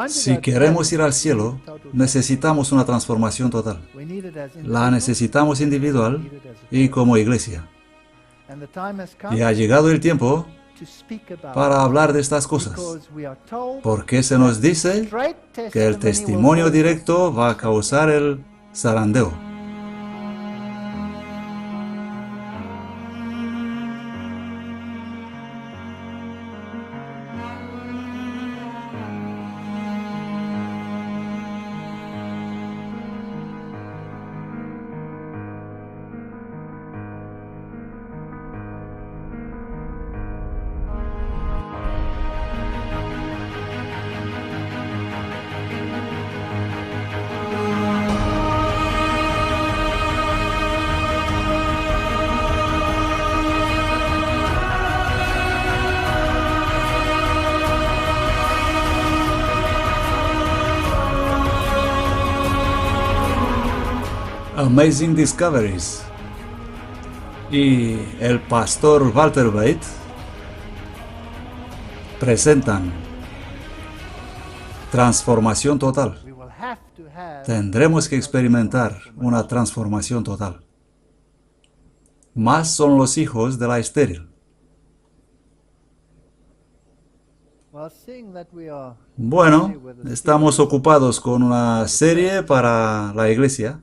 Si queremos ir al cielo, necesitamos una transformación total. La necesitamos individual y como iglesia. Y ha llegado el tiempo para hablar de estas cosas, porque se nos dice que el testimonio directo va a causar el zarandeo. Amazing Discoveries y el pastor Walter Bate presentan transformación total. Tendremos que experimentar una transformación total. Más son los hijos de la estéril. Bueno, estamos ocupados con una serie para la iglesia.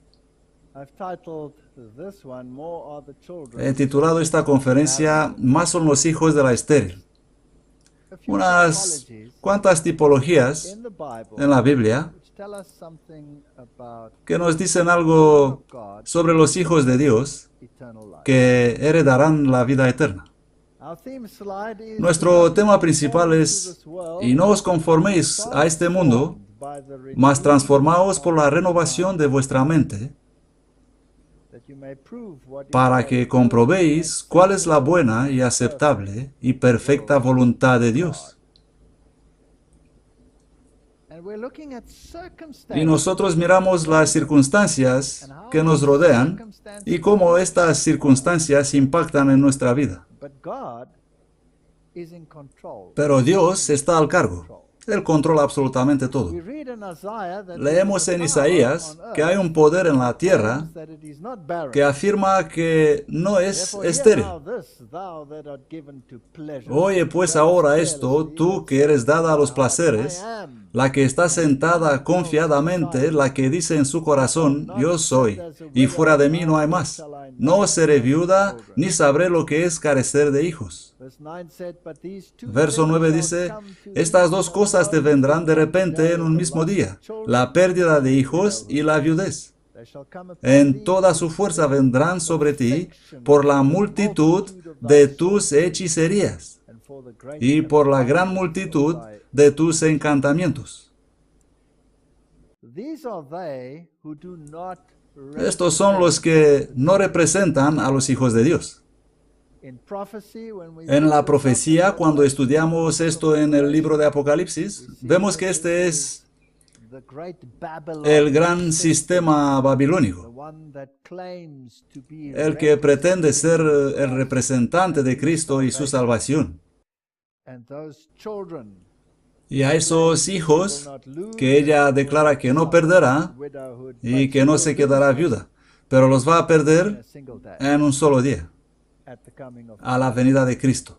He titulado esta conferencia "Más son los hijos de la estéril". Unas cuantas tipologías en la Biblia que nos dicen algo sobre los hijos de Dios que heredarán la vida eterna. Nuestro tema principal es: y no os conforméis a este mundo, mas transformaos por la renovación de vuestra mente, para que comprobéis cuál es la buena y aceptable y perfecta voluntad de Dios. Y nosotros miramos las circunstancias que nos rodean y cómo estas circunstancias impactan en nuestra vida. Pero Dios está al cargo. Él controla absolutamente todo. Leemos en Isaías que hay un poder en la tierra que afirma que no es estéril. Oye pues ahora esto, tú que eres dada a los placeres, la que está sentada confiadamente, la que dice en su corazón: yo soy, y fuera de mí no hay más. No seré viuda, ni sabré lo que es carecer de hijos. Verso 9 dice: estas dos cosas te vendrán de repente en un mismo día, la pérdida de hijos y la viudez. En toda su fuerza vendrán sobre ti por la multitud de tus hechicerías y por la gran multitud de tus encantamientos. Estos son los que no representan a los hijos de Dios. En la profecía, cuando estudiamos esto en el libro de Apocalipsis, vemos que este es el gran sistema babilónico, el que pretende ser el representante de Cristo y su salvación. Y a esos hijos que ella declara que no perderá y que no se quedará viuda, pero los va a perder en un solo día, a la venida de Cristo.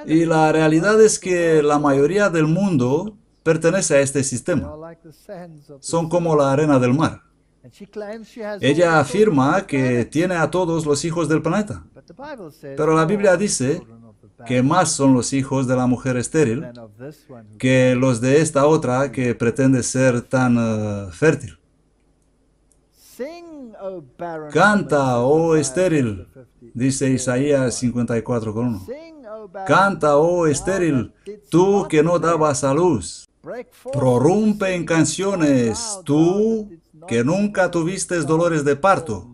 Y la realidad es que la mayoría del mundo pertenece a este sistema. Son como la arena del mar. Ella afirma que tiene a todos los hijos del planeta. Pero la Biblia dice que más son los hijos de la mujer estéril que los de esta otra que pretende ser tan fértil. Canta, oh estéril, dice Isaías 54:1. Canta, oh estéril, tú que no dabas a luz. Prorrumpe en canciones, tú que nunca tuviste dolores de parto,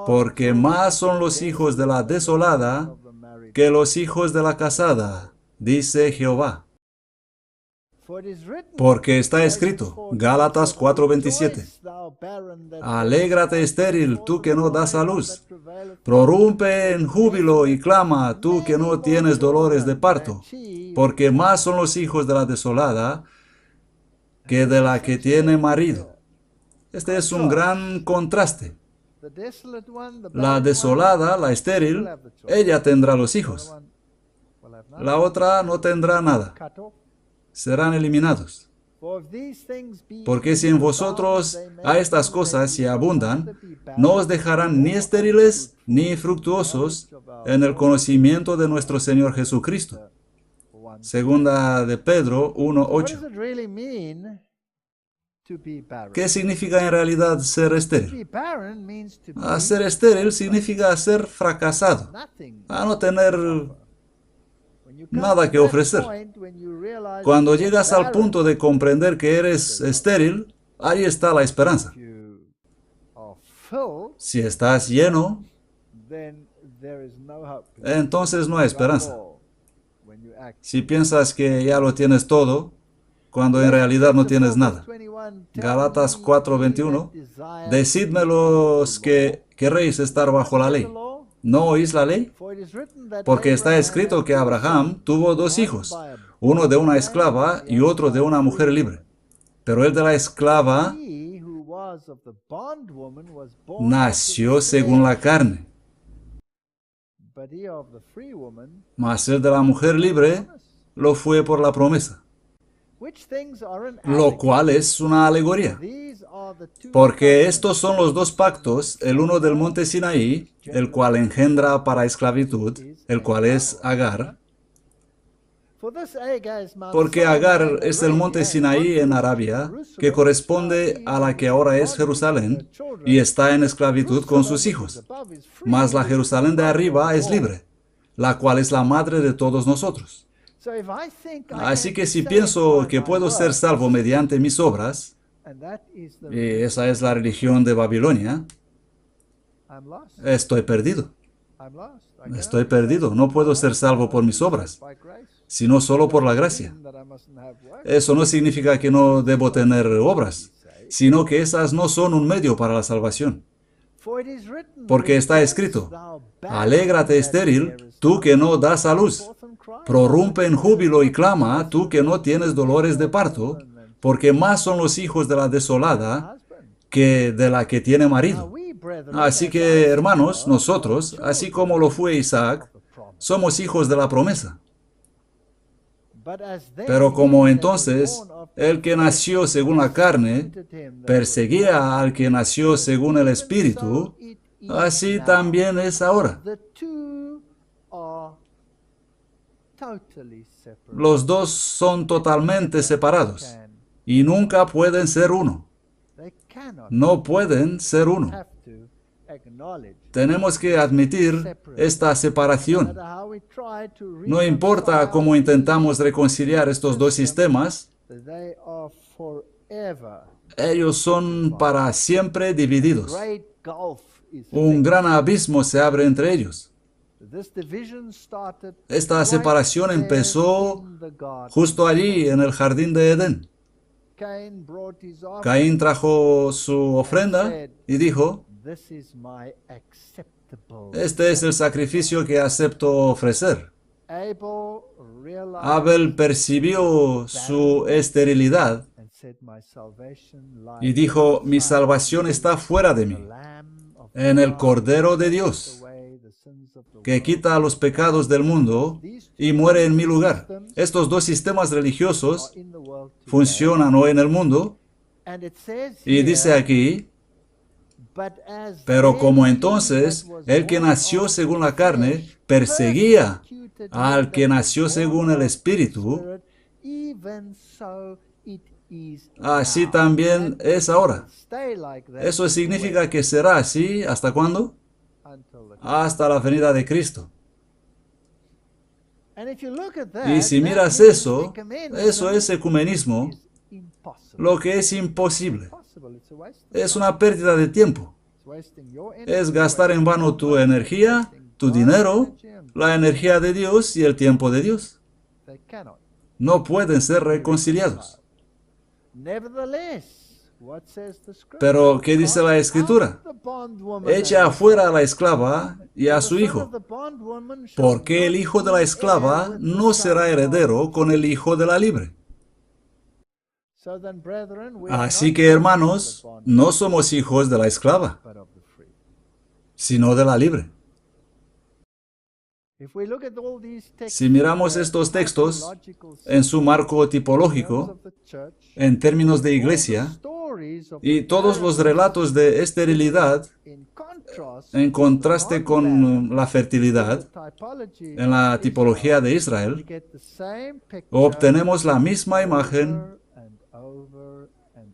porque más son los hijos de la desolada que los hijos de la casada, dice Jehová. Porque está escrito, Gálatas 4:27, alégrate estéril, tú que no das a luz. Prorrumpe en júbilo y clama, tú que no tienes dolores de parto, porque más son los hijos de la desolada que de la que tiene marido. Este es un gran contraste. La desolada, la estéril, ella tendrá los hijos. La otra no tendrá nada. Serán eliminados. Porque si en vosotros a estas cosas se abundan, no os dejarán ni estériles ni infructuosos en el conocimiento de nuestro Señor Jesucristo. Segunda de Pedro 1:8. ¿Qué significa en realidad ser estéril? Ser estéril significa ser fracasado, a no tener nada que ofrecer. Cuando llegas al punto de comprender que eres estéril, ahí está la esperanza. Si estás lleno, entonces no hay esperanza. Si piensas que ya lo tienes todo, cuando en realidad no tienes nada. Gálatas 4:21, decidme los que queréis estar bajo la ley. ¿No oís la ley? Porque está escrito que Abraham tuvo dos hijos, uno de una esclava y otro de una mujer libre. Pero el de la esclava nació según la carne, mas el de la mujer libre lo fue por la promesa, lo cual es una alegoría. Porque estos son los dos pactos, el uno del monte Sinaí, el cual engendra para esclavitud, el cual es Agar. Porque Agar es el monte Sinaí en Arabia, que corresponde a la que ahora es Jerusalén, y está en esclavitud con sus hijos. Mas la Jerusalén de arriba es libre, la cual es la madre de todos nosotros. Así que si pienso que puedo ser salvo mediante mis obras, y esa es la religión de Babilonia, estoy perdido. Estoy perdido. No puedo ser salvo por mis obras, sino solo por la gracia. Eso no significa que no debo tener obras, sino que esas no son un medio para la salvación. Porque está escrito, alégrate estéril, tú que no das a luz. Prorrumpe en júbilo y clama, tú que no tienes dolores de parto, porque más son los hijos de la desolada que de la que tiene marido. Así que, hermanos, nosotros, así como lo fue Isaac, somos hijos de la promesa. Pero como entonces el que nació según la carne perseguía al que nació según el Espíritu, así también es ahora. Los dos son totalmente separados y nunca pueden ser uno. No pueden ser uno. Tenemos que admitir esta separación. No importa cómo intentamos reconciliar estos dos sistemas, ellos son para siempre divididos. Un gran abismo se abre entre ellos. Esta separación empezó justo allí en el jardín de Edén. Caín trajo su ofrenda y dijo, este es el sacrificio que acepto ofrecer. Abel percibió su esterilidad y dijo, mi salvación está fuera de mí, en el Cordero de Dios, que quita los pecados del mundo y muere en mi lugar. Estos dos sistemas religiosos funcionan hoy en el mundo, y dice aquí, pero como entonces el que nació según la carne perseguía al que nació según el Espíritu, así también es ahora. Eso significa que será así, ¿hasta cuándo? Hasta la venida de Cristo. Y si miras eso, eso es ecumenismo, lo que es imposible. Es una pérdida de tiempo. Es gastar en vano tu energía, tu dinero, la energía de Dios y el tiempo de Dios. no pueden ser reconciliados. Pero, ¿qué dice la Escritura? Echa afuera a la esclava y a su hijo, porque el hijo de la esclava no será heredero con el hijo de la libre. Así que, hermanos, no somos hijos de la esclava, sino de la libre. Si miramos estos textos en su marco tipológico, en términos de iglesia, y todos los relatos de esterilidad, en contraste con la fertilidad, en la tipología de Israel, obtenemos la misma imagen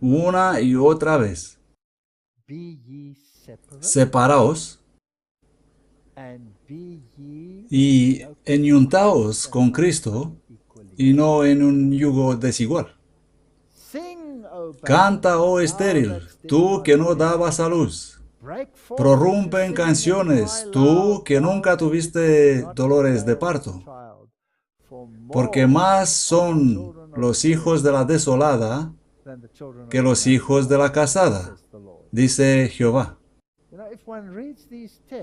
una y otra vez. Separaos y enyuntaos con Cristo y no en un yugo desigual. Canta, oh estéril, tú que no dabas a luz. Prorrumpe en canciones, tú que nunca tuviste dolores de parto. Porque más son los hijos de la desolada que los hijos de la casada, dice Jehová.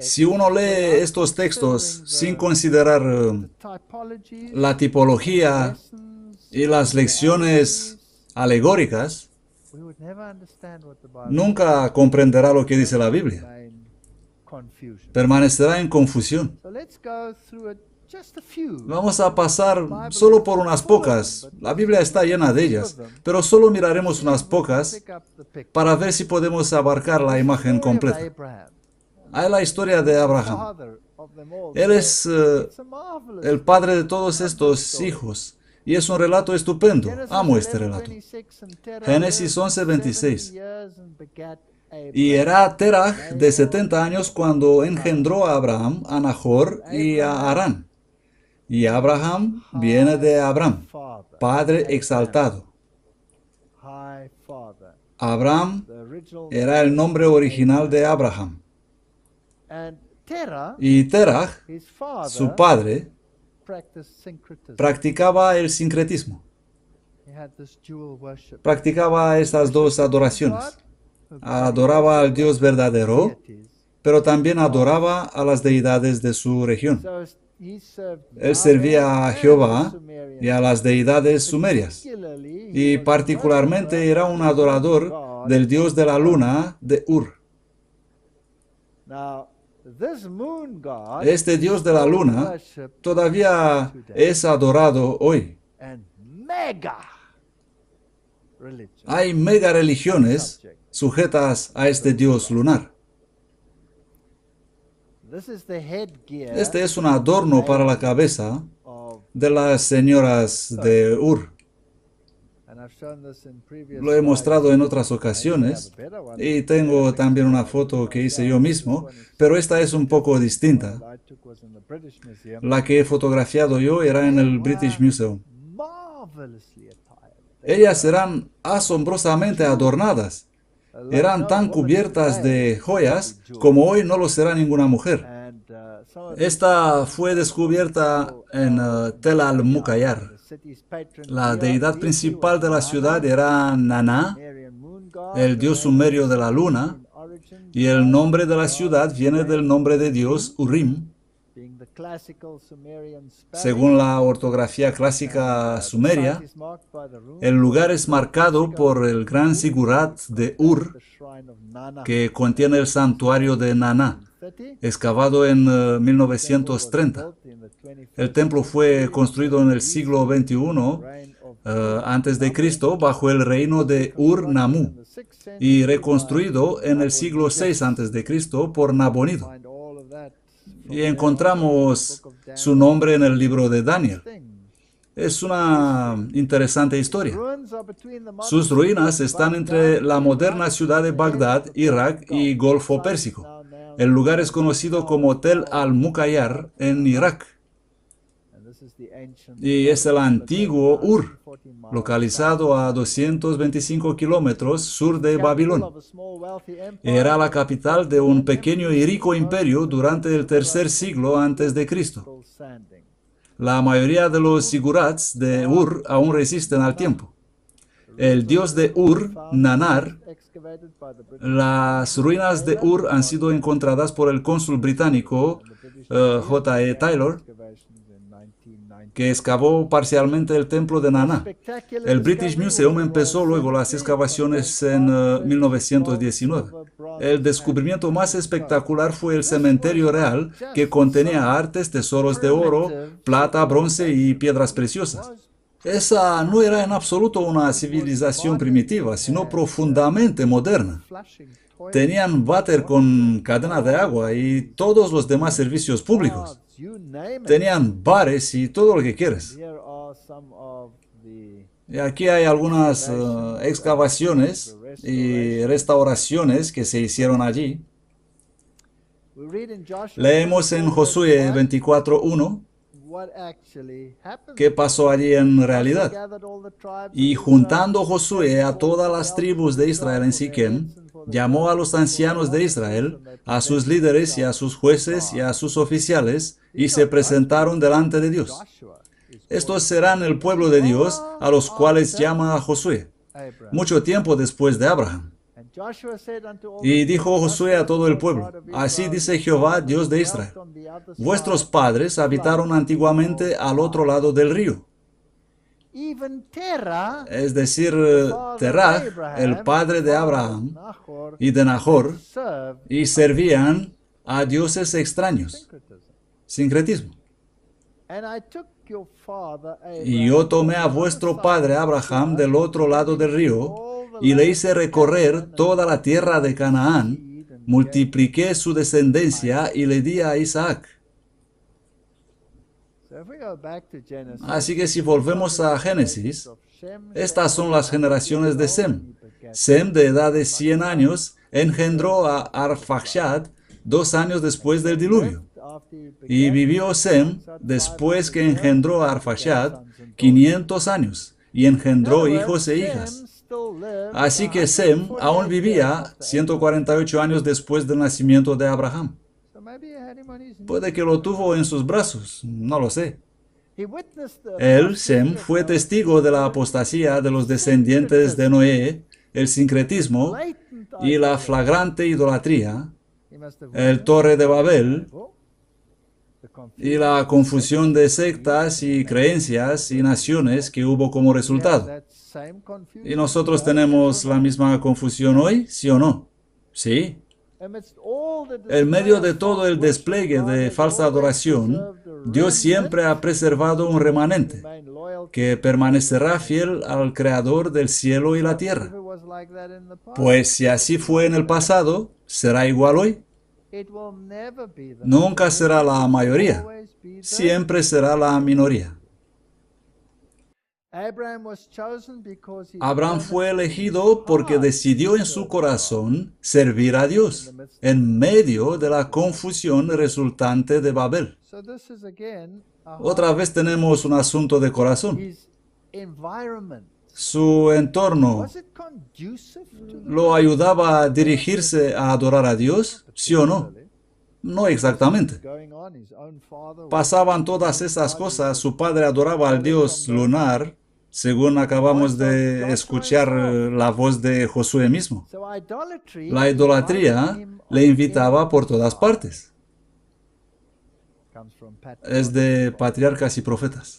Si uno lee estos textos sin considerar la tipología y las lecciones alegóricas, nunca comprenderá lo que dice la Biblia. Permanecerá en confusión. Vamos a pasar solo por unas pocas. La Biblia está llena de ellas, pero solo miraremos unas pocas para ver si podemos abarcar la imagen completa. Hay la historia de Abraham. Él es el padre de todos estos hijos. Y es un relato estupendo. Amo este relato. Génesis 11:26. Y era Terah de 70 años cuando engendró a Abraham, a Nahor y a Harán. Y Abraham viene de Abram, padre exaltado. Abraham era el nombre original de Abraham. Y Terah, su padre, practicaba el sincretismo. Practicaba estas dos adoraciones. Adoraba al Dios verdadero, pero también adoraba a las deidades de su región. Él servía a Jehová y a las deidades sumerias. Y particularmente era un adorador del dios de la luna de Ur. Este dios de la luna todavía es adorado hoy. Hay mega religiones sujetas a este dios lunar. Este es un adorno para la cabeza de las señoras de Ur. Lo he mostrado en otras ocasiones y tengo también una foto que hice yo mismo, pero esta es un poco distinta. La que he fotografiado yo era en el British Museum. Ellas eran asombrosamente adornadas. Eran tan cubiertas de joyas como hoy no lo será ninguna mujer. Esta fue descubierta en Tel al-Mukayar. La deidad principal de la ciudad era Naná, el dios sumerio de la luna, y el nombre de la ciudad viene del nombre de Dios Urim, según la ortografía clásica sumeria. El lugar es marcado por el gran zigurat de Ur, que contiene el santuario de Naná, excavado en 1930. El templo fue construido en el siglo XXI antes de Cristo bajo el reino de Ur-Nammu y reconstruido en el siglo VI antes de Cristo por Nabonido. Y encontramos su nombre en el libro de Daniel. Es una interesante historia. Sus ruinas están entre la moderna ciudad de Bagdad, Irak y Golfo Pérsico. El lugar es conocido como Tel al-Mukayar en Irak. Y es el antiguo Ur, localizado a 225 kilómetros sur de Babilón. Era la capital de un pequeño y rico imperio durante el tercer siglo antes de Cristo. La mayoría de los sigurats de Ur aún resisten al tiempo. El dios de Ur, Nanar, las ruinas de Ur han sido encontradas por el cónsul británico J.E. Taylor, que excavó parcialmente el templo de Naná. El British Museum empezó luego las excavaciones en 1919. El descubrimiento más espectacular fue el cementerio real, que contenía artes, tesoros de oro, plata, bronce y piedras preciosas. Esa no era en absoluto una civilización primitiva, sino profundamente moderna. Tenían váter con cadena de agua y todos los demás servicios públicos. Tenían bares y todo lo que quieres. Y aquí hay algunas excavaciones y restauraciones que se hicieron allí. Leemos en Josué 24:1 qué pasó allí en realidad. Y juntando Josué a todas las tribus de Israel en Siquem, llamó a los ancianos de Israel, a sus líderes y a sus jueces y a sus oficiales, y se presentaron delante de Dios. Estos serán el pueblo de Dios, a los cuales llama a Josué, mucho tiempo después de Abraham. Y dijo Josué a todo el pueblo: así dice Jehová, Dios de Israel: vuestros padres habitaron antiguamente al otro lado del río. Es decir, Terah, el padre de Abraham y de Nahor, y servían a dioses extraños. Sincretismo. Y yo tomé a vuestro padre Abraham del otro lado del río, y le hice recorrer toda la tierra de Canaán, multipliqué su descendencia y le di a Isaac. Así que si volvemos a Génesis, estas son las generaciones de Sem. Sem, de edad de 100 años, engendró a Arfaxad 2 años después del diluvio. Y vivió Sem, después que engendró a Arfaxad, 500 años, y engendró hijos e hijas. Así que Sem aún vivía 148 años después del nacimiento de Abraham. Puede que lo tuvo en sus brazos, no lo sé. Él, Sem, fue testigo de la apostasía de los descendientes de Noé, el sincretismo y la flagrante idolatría, el Torre de Babel y la confusión de sectas y creencias y naciones que hubo como resultado. ¿Y nosotros tenemos la misma confusión hoy, sí o no? Sí. En medio de todo el despliegue de falsa adoración, Dios siempre ha preservado un remanente que permanecerá fiel al Creador del cielo y la tierra. Pues si así fue en el pasado, ¿será igual hoy? Nunca será la mayoría, siempre será la minoría. Abraham fue elegido porque decidió en su corazón servir a Dios en medio de la confusión resultante de Babel. Otra vez tenemos un asunto de corazón. Su entorno lo ayudaba a dirigirse a adorar a Dios, ¿sí o no? No exactamente. Pasaban todas esas cosas. Su padre adoraba al dios lunar, según acabamos de escuchar la voz de Josué mismo. La idolatría le invitaba por todas partes. Es de Patriarcas y Profetas.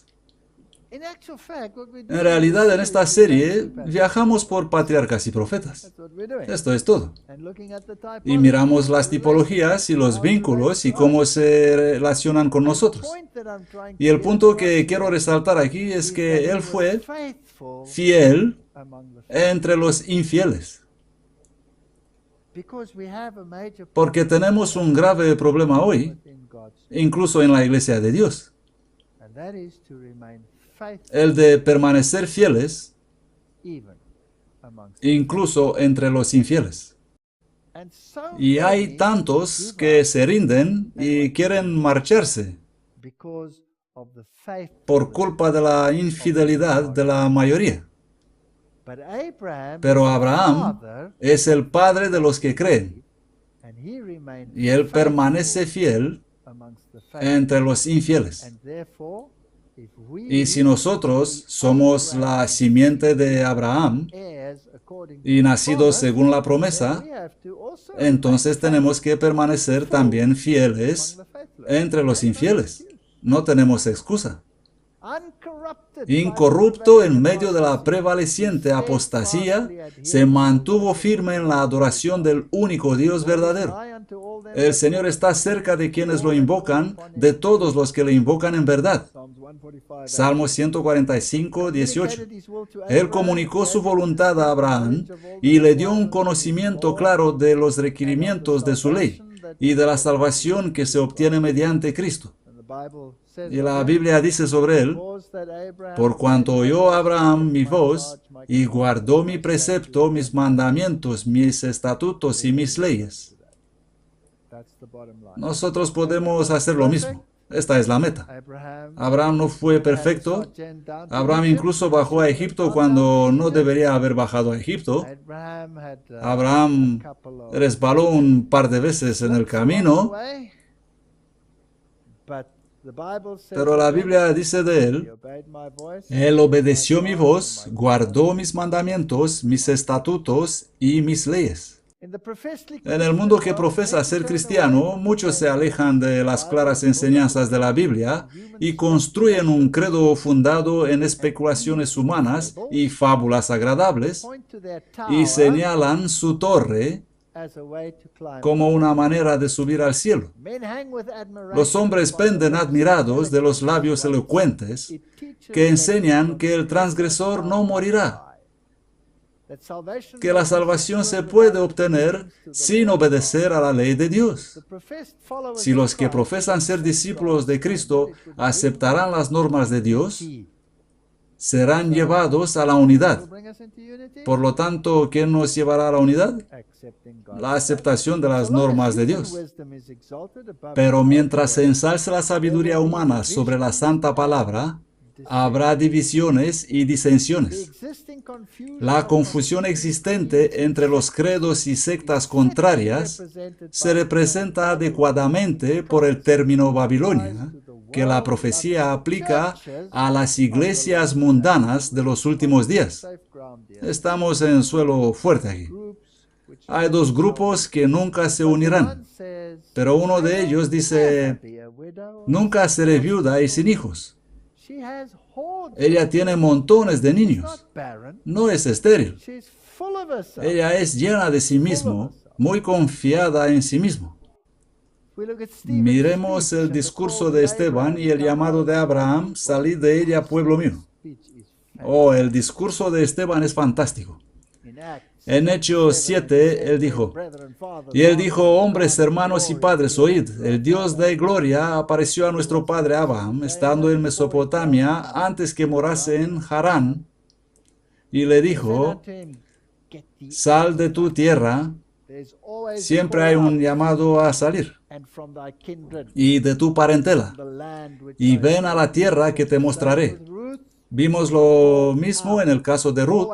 En realidad, en esta serie viajamos por Patriarcas y Profetas. Esto es todo. Y miramos las tipologías y los vínculos y cómo se relacionan con nosotros. Y el punto que quiero resaltar aquí es que él fue fiel entre los infieles. Porque tenemos un grave problema hoy, incluso en la iglesia de Dios. El de permanecer fieles, incluso entre los infieles. Y hay tantos que se rinden y quieren marcharse por culpa de la infidelidad de la mayoría. Pero Abraham es el padre de los que creen, y él permanece fiel entre los infieles. Y si nosotros somos la simiente de Abraham y nacidos según la promesa, entonces tenemos que permanecer también fieles entre los infieles. No tenemos excusa. Incorrupto en medio de la prevaleciente apostasía, se mantuvo firme en la adoración del único Dios verdadero. El Señor está cerca de quienes lo invocan, de todos los que le invocan en verdad. Salmo 145, 18. Él comunicó su voluntad a Abraham y le dio un conocimiento claro de los requerimientos de su ley y de la salvación que se obtiene mediante Cristo. Y la Biblia dice sobre él: por cuanto oyó Abraham mi voz y guardó mi precepto, mis mandamientos, mis estatutos y mis leyes. Nosotros podemos hacer lo mismo. Esta es la meta. Abraham no fue perfecto. Abraham incluso bajó a Egipto cuando no debería haber bajado a Egipto. Abraham resbaló un par de veces en el camino. Pero la Biblia dice de él: él obedeció mi voz, guardó mis mandamientos, mis estatutos y mis leyes. En el mundo que profesa ser cristiano, muchos se alejan de las claras enseñanzas de la Biblia y construyen un credo fundado en especulaciones humanas y fábulas agradables y señalan su torre como una manera de subir al cielo. Los hombres penden admirados de los labios elocuentes que enseñan que el transgresor no morirá, que la salvación se puede obtener sin obedecer a la ley de Dios. Si los que profesan ser discípulos de Cristo aceptarán las normas de Dios, serán llevados a la unidad. Por lo tanto, ¿quién nos llevará a la unidad? La aceptación de las normas de Dios. Pero mientras se ensalce la sabiduría humana sobre la santa palabra, habrá divisiones y disensiones. La confusión existente entre los credos y sectas contrarias se representa adecuadamente por el término Babilonia, que la profecía aplica a las iglesias mundanas de los últimos días. Estamos en suelo fuerte aquí. Hay dos grupos que nunca se unirán, pero uno de ellos dice: nunca seré viuda y sin hijos. Ella tiene montones de niños. No es estéril. Ella es llena de sí mismo, muy confiada en sí mismo. Miremos el discurso de Esteban y el llamado de Abraham: salid de ella, pueblo mío. Oh, el discurso de Esteban es fantástico. En Hechos 7, él dijo: hombres, hermanos y padres, oíd, el Dios de gloria apareció a nuestro padre Abraham, estando en Mesopotamia, antes que morase en Harán, y le dijo: sal de tu tierra. Siempre hay un llamado a salir, y de tu parentela, y ven a la tierra que te mostraré. Vimos lo mismo en el caso de Ruth.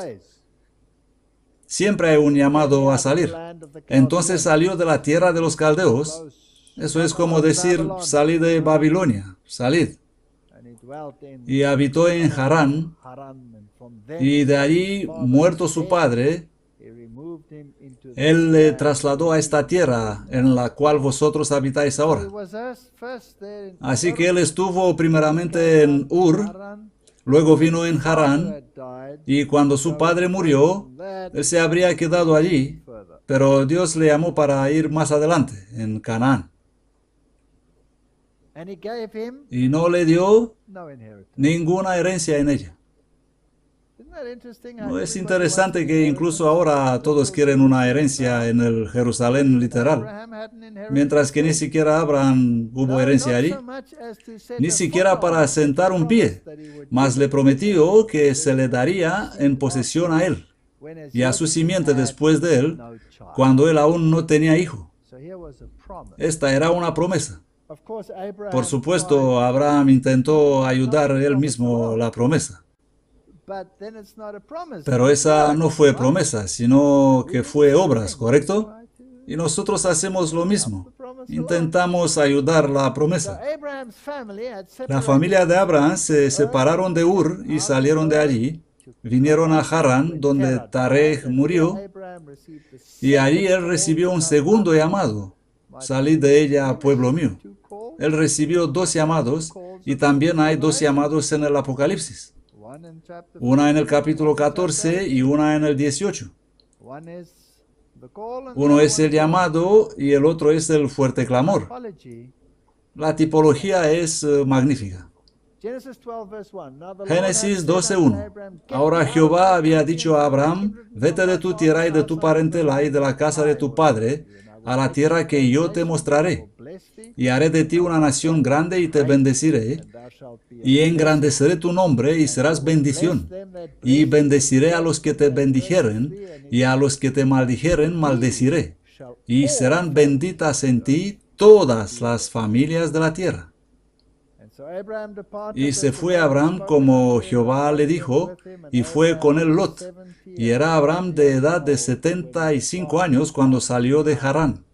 Siempre hay un llamado a salir. Entonces salió de la tierra de los caldeos. Eso es como decir: salid de Babilonia, salid. Y habitó en Harán, y de allí, muerto su padre, él le trasladó a esta tierra en la cual vosotros habitáis ahora. Así que él estuvo primeramente en Ur, luego vino en Harán, y cuando su padre murió, él se habría quedado allí, pero Dios le llamó para ir más adelante, en Canaán. Y no le dio ninguna herencia en ella. ¿No es interesante que incluso ahora todos quieren una herencia en el Jerusalén literal, mientras que ni siquiera Abraham hubo herencia allí? Ni siquiera para sentar un pie, mas le prometió que se le daría en posesión a él y a su simiente después de él, cuando él aún no tenía hijo. Esta era una promesa. Por supuesto, Abraham intentó ayudar él mismo la promesa. Pero esa no fue promesa, sino que fue obras, ¿correcto? Y nosotros hacemos lo mismo. intentamos ayudar la promesa. La familia de Abraham se separaron de Ur y salieron de allí. Vinieron a Harán, donde Taré murió, y allí él recibió un segundo llamado. Salid de ella, pueblo mío. Él recibió 2 llamados, y también hay 2 llamados en el Apocalipsis. Una en el capítulo 14 y una en el 18. Uno es el llamado y el otro es el fuerte clamor. La tipología es magnífica. Génesis 12:1. Ahora Jehová había dicho a Abraham, vete de tu tierra y de tu parentela y de la casa de tu padre, a la tierra que yo te mostraré. Y haré de ti una nación grande y te bendeciré, y engrandeceré tu nombre y serás bendición. Y bendeciré a los que te bendijeren, y a los que te maldijeren maldeciré. Y serán benditas en ti todas las familias de la tierra. Y se fue Abraham como Jehová le dijo, y fue con él Lot. Y era Abraham de edad de 75 años cuando salió de Harán.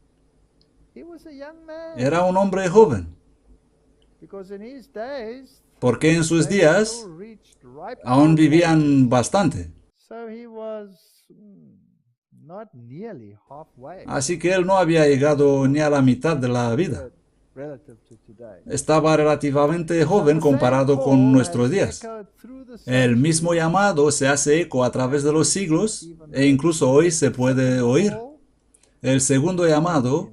Era un hombre joven, porque en sus días aún vivían bastante. Así que él no había llegado ni a la mitad de la vida. Estaba relativamente joven comparado con nuestros días. El mismo llamado se hace eco a través de los siglos e incluso hoy se puede oír. El segundo llamado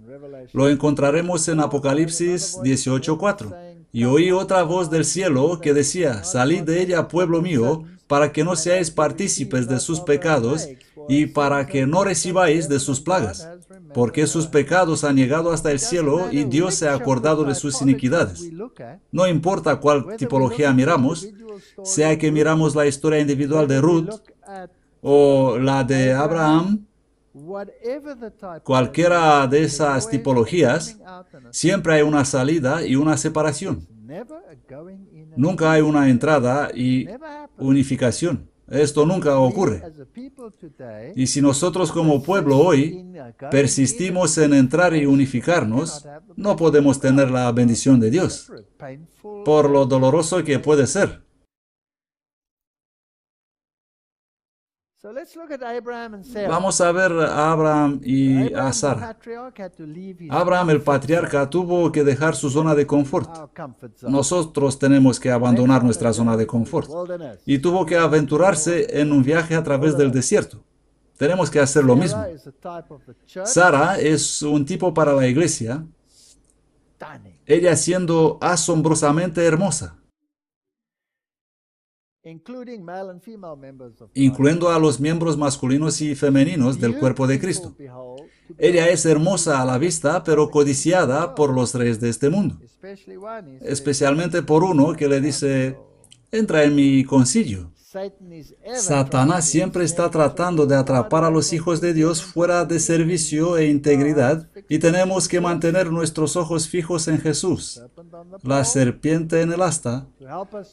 lo encontraremos en Apocalipsis 18:4. Y oí otra voz del cielo que decía, salid de ella, pueblo mío, para que no seáis partícipes de sus pecados y para que no recibáis de sus plagas, porque sus pecados han llegado hasta el cielo y Dios se ha acordado de sus iniquidades. No importa cuál tipología miramos, sea que miramos la historia individual de Ruth o la de Abraham, cualquiera de esas tipologías, siempre hay una salida y una separación. Nunca hay una entrada y unificación. Esto nunca ocurre. Y si nosotros como pueblo hoy persistimos en entrar y unificarnos, no podemos tener la bendición de Dios, por lo doloroso que puede ser. Vamos a ver a Abraham y a Sara. Abraham, el patriarca, tuvo que dejar su zona de confort. Nosotros tenemos que abandonar nuestra zona de confort. Y tuvo que aventurarse en un viaje a través del desierto. Tenemos que hacer lo mismo. Sara es un tipo para la iglesia, ella siendo asombrosamente hermosa, incluyendo a los miembros masculinos y femeninos del cuerpo de Cristo. Ella es hermosa a la vista, pero codiciada por los reyes de este mundo, especialmente por uno que le dice, entra en mi concilio. Satanás siempre está tratando de atrapar a los hijos de Dios fuera de servicio e integridad, y tenemos que mantener nuestros ojos fijos en Jesús, la serpiente en el asta,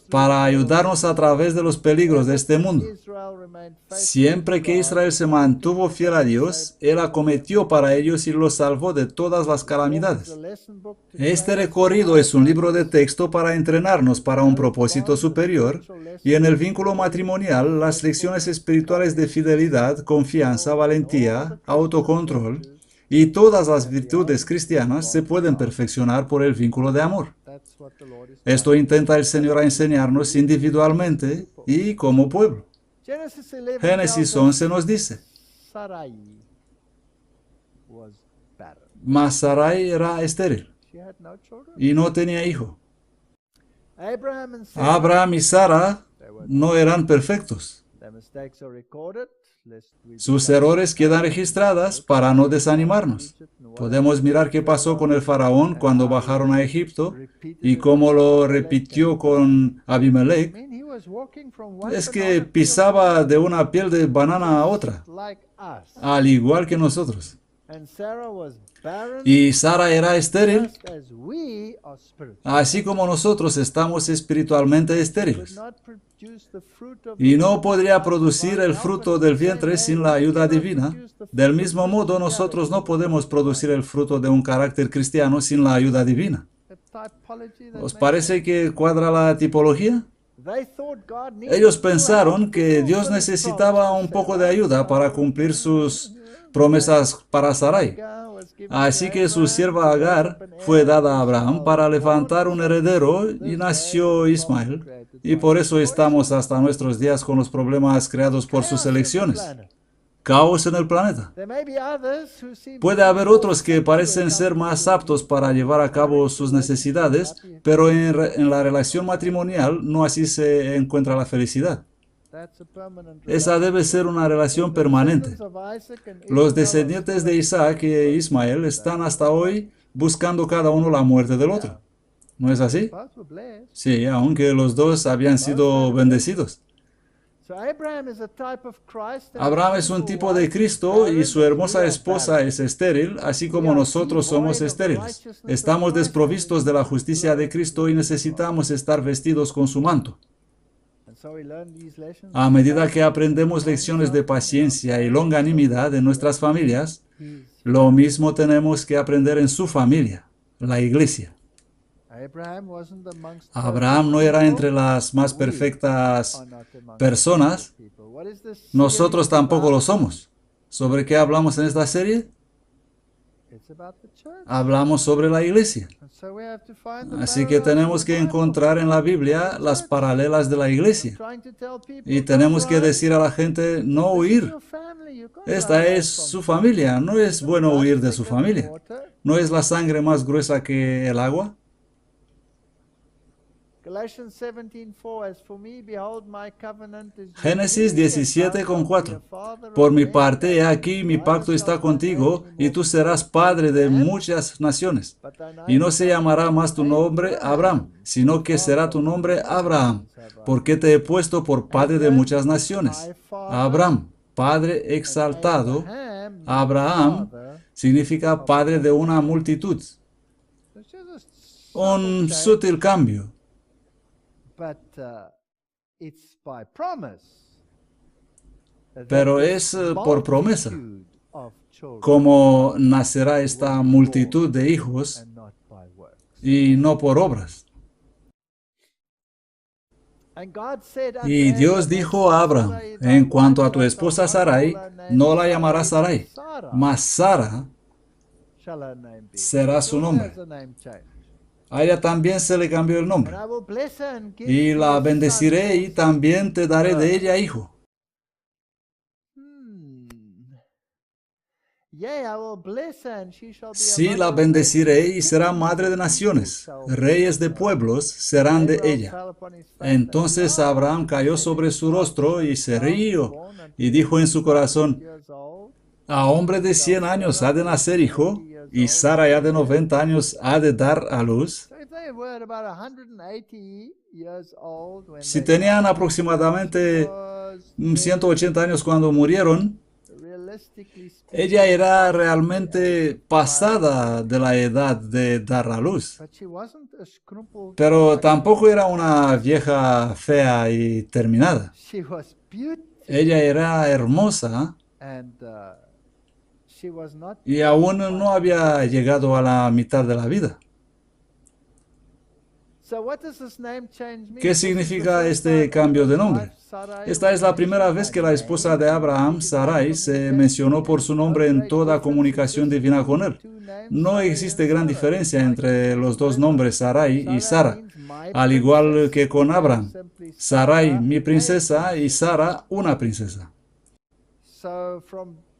para ayudarnos a través de los peligros de este mundo. Siempre que Israel se mantuvo fiel a Dios, Él acometió para ellos y los salvó de todas las calamidades. Este recorrido es un libro de texto para entrenarnos para un propósito superior, y en el vínculo matrimonial, las lecciones espirituales de fidelidad, confianza, valentía, autocontrol y todas las virtudes cristianas se pueden perfeccionar por el vínculo de amor. Esto intenta el Señor enseñarnos individualmente y como pueblo. Génesis 11 nos dice, mas Sarai era estéril y no tenía hijo. Abraham y Sara no eran perfectos. Sus errores quedan registradas para no desanimarnos. Podemos mirar qué pasó con el faraón cuando bajaron a Egipto y cómo lo repitió con Abimelech. Es que pisaba de una piel de banana a otra, al igual que nosotros. Y Sara era estéril, así como nosotros estamos espiritualmente estériles. Y no podría producir el fruto del vientre sin la ayuda divina. Del mismo modo, nosotros no podemos producir el fruto de un carácter cristiano sin la ayuda divina. ¿Os parece que cuadra la tipología? Ellos pensaron que Dios necesitaba un poco de ayuda para cumplir sus promesas para Sarai. Así que su sierva Agar fue dada a Abraham para levantar un heredero y nació Ismael. Y por eso estamos hasta nuestros días con los problemas creados por sus elecciones. Caos en el planeta. Puede haber otros que parecen ser más aptos para llevar a cabo sus necesidades, pero en la relación matrimonial no así se encuentra la felicidad. Esa debe ser una relación permanente. Los descendientes de Isaac e Ismael están hasta hoy buscando cada uno la muerte del otro. ¿No es así? Sí, aunque los dos habían sido bendecidos. Abraham es un tipo de Cristo y su hermosa esposa es estéril, así como nosotros somos estériles. Estamos desprovistos de la justicia de Cristo y necesitamos estar vestidos con su manto. A medida que aprendemos lecciones de paciencia y longanimidad en nuestras familias, lo mismo tenemos que aprender en su familia, la iglesia. Abraham no era entre las más perfectas personas. Nosotros tampoco lo somos. ¿Sobre qué hablamos en esta serie? Hablamos sobre la iglesia. Así que tenemos que encontrar en la Biblia las paralelas de la iglesia. Y tenemos que decir a la gente, no huir. Esta es su familia. No es bueno huir de su familia. ¿No es la sangre más gruesa que el agua? Génesis 17:4. Por mi parte, he aquí mi pacto está contigo, y tú serás padre de muchas naciones. Y no se llamará más tu nombre Abraham, sino que será tu nombre Abraham, porque te he puesto por padre de muchas naciones. Abraham, padre exaltado. Abraham significa padre de una multitud. Un sutil cambio. Pero es por promesa, como nacerá esta multitud de hijos y no por obras. Y Dios dijo a Abraham, en cuanto a tu esposa Sarai, no la llamarás Sarai, mas Sara será su nombre. A ella también se le cambió el nombre. Y la bendeciré y también te daré de ella hijo. Sí, la bendeciré y será madre de naciones. Reyes de pueblos serán de ella. Entonces Abraham cayó sobre su rostro y se rió. Y dijo en su corazón, a hombre de 100 años ha de nacer hijo, y Sara ya de 90 años ha de dar a luz. Si tenían aproximadamente 180 años cuando murieron, ella era realmente pasada de la edad de dar a luz. Pero tampoco era una vieja fea y terminada. Ella era hermosa y aún no había llegado a la mitad de la vida. ¿Qué significa este cambio de nombre? Esta es la primera vez que la esposa de Abraham, Sarai, se mencionó por su nombre en toda comunicación divina con él. No existe gran diferencia entre los dos nombres, Sarai y Sara, al igual que con Abraham. Sarai, mi princesa, y Sara, una princesa.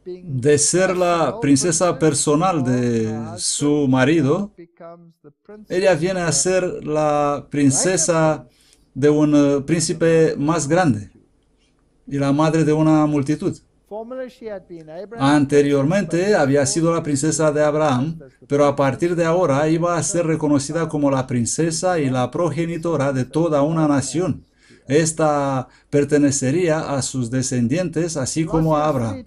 De ser la princesa personal de su marido, ella viene a ser la princesa de un príncipe más grande y la madre de una multitud. Anteriormente había sido la princesa de Abraham, pero a partir de ahora iba a ser reconocida como la princesa y la progenitora de toda una nación. Esta pertenecería a sus descendientes, así como a Abraham.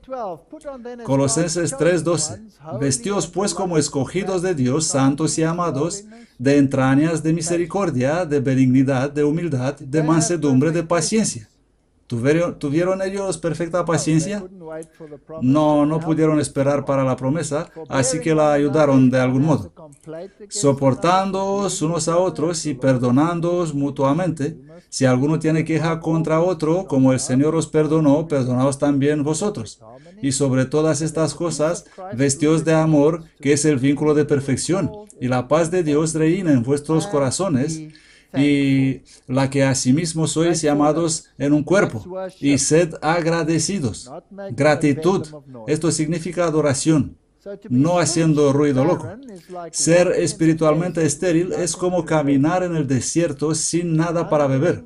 Colosenses 3:12. Vestíos pues como escogidos de Dios, santos y amados, de entrañas de misericordia, de benignidad, de humildad, de mansedumbre, de paciencia. ¿Tuvieron ellos perfecta paciencia? No pudieron esperar para la promesa, así que la ayudaron de algún modo. Soportándoos unos a otros y perdonándoos mutuamente. Si alguno tiene queja contra otro, como el Señor os perdonó, perdonaos también vosotros. Y sobre todas estas cosas, vestíos de amor, que es el vínculo de perfección, y la paz de Dios reina en vuestros corazones, y la que asimismo sois llamados en un cuerpo, y sed agradecidos. Gratitud, esto significa adoración, no haciendo ruido loco. Ser espiritualmente estéril es como caminar en el desierto sin nada para beber.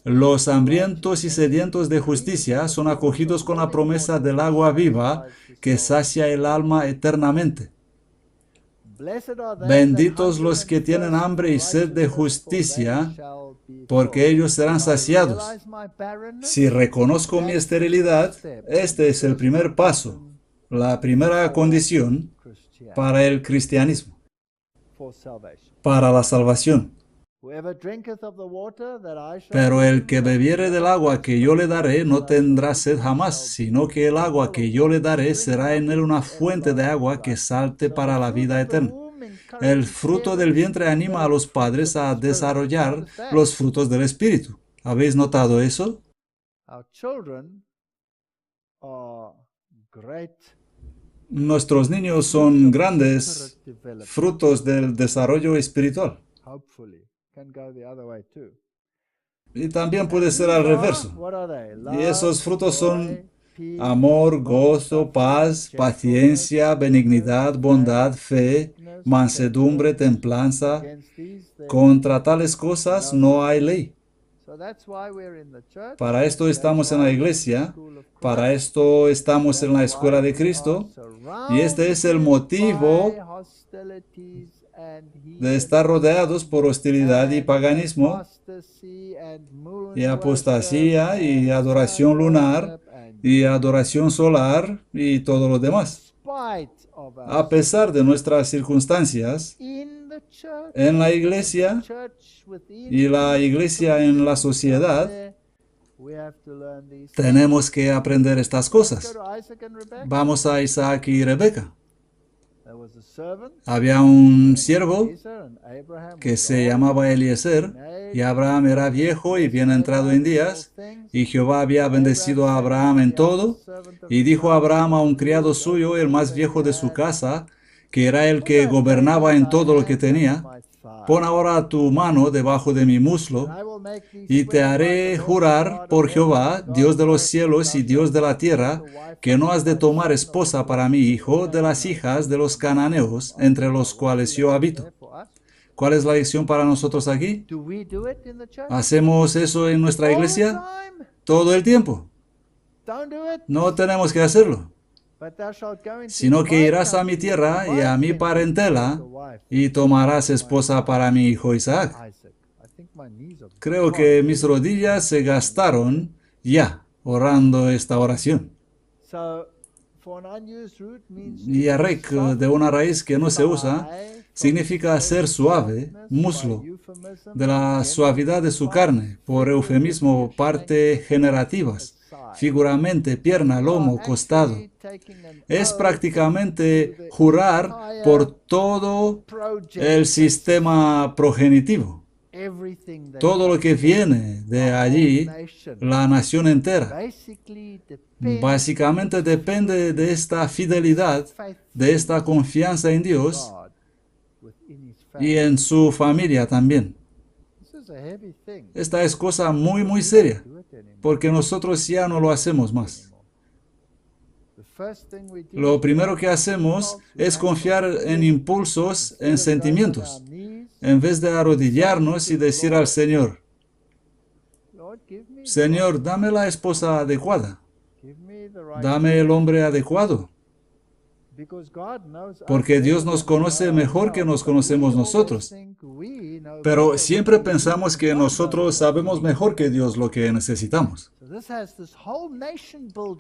Los hambrientos y sedientos de justicia son acogidos con la promesa del agua viva que sacia el alma eternamente. Benditos los que tienen hambre y sed de justicia, porque ellos serán saciados. Si reconozco mi esterilidad, este es el primer paso, la primera condición para el cristianismo, para la salvación. Pero el que bebiere del agua que yo le daré no tendrá sed jamás, sino que el agua que yo le daré será en él una fuente de agua que salte para la vida eterna. El fruto del vientre anima a los padres a desarrollar los frutos del Espíritu. ¿Habéis notado eso? Nuestros niños son grandes frutos del desarrollo espiritual. Y también puede ser al reverso. Y esos frutos son amor, gozo, paz, paciencia, benignidad, bondad, fe, mansedumbre, templanza. Contra tales cosas no hay ley. Para esto estamos en la iglesia, para esto estamos en la escuela de Cristo, y este es el motivo de estar rodeados por hostilidad y paganismo, y apostasía, y adoración lunar, y adoración solar, y todo lo demás. A pesar de nuestras circunstancias, en la iglesia y la iglesia en la sociedad, tenemos que aprender estas cosas. Vamos a Isaac y Rebeca. Había un siervo que se llamaba Eliezer, y Abraham era viejo y bien entrado en días, y Jehová había bendecido a Abraham en todo, y dijo a Abraham a un criado suyo, el más viejo de su casa, que era el que gobernaba en todo lo que tenía: pon ahora tu mano debajo de mi muslo, y te haré jurar por Jehová, Dios de los cielos y Dios de la tierra, que no has de tomar esposa para mi hijo de las hijas de los cananeos, entre los cuales yo habito. ¿Cuál es la lección para nosotros aquí? ¿Hacemos eso en nuestra iglesia? Todo el tiempo. No tenemos que hacerlo, sino que irás a mi tierra y a mi parentela y tomarás esposa para mi hijo Isaac. Creo que mis rodillas se gastaron ya orando esta oración. Yarek, de una raíz que no se usa, significa ser suave, muslo, de la suavidad de su carne, por eufemismo, parte generativas, figuramente, pierna, lomo, costado. Es prácticamente jurar por todo el sistema progenitivo. Todo lo que viene de allí, la nación entera, básicamente depende de esta fidelidad, de esta confianza en Dios y en su familia también. Esta es cosa muy, muy seria, porque nosotros ya no lo hacemos más. Lo primero que hacemos es confiar en impulsos, en sentimientos, en vez de arrodillarnos y decir al Señor: Señor, dame la esposa adecuada, dame el hombre adecuado, porque Dios nos conoce mejor que nos conocemos nosotros. Pero siempre pensamos que nosotros sabemos mejor que Dios lo que necesitamos.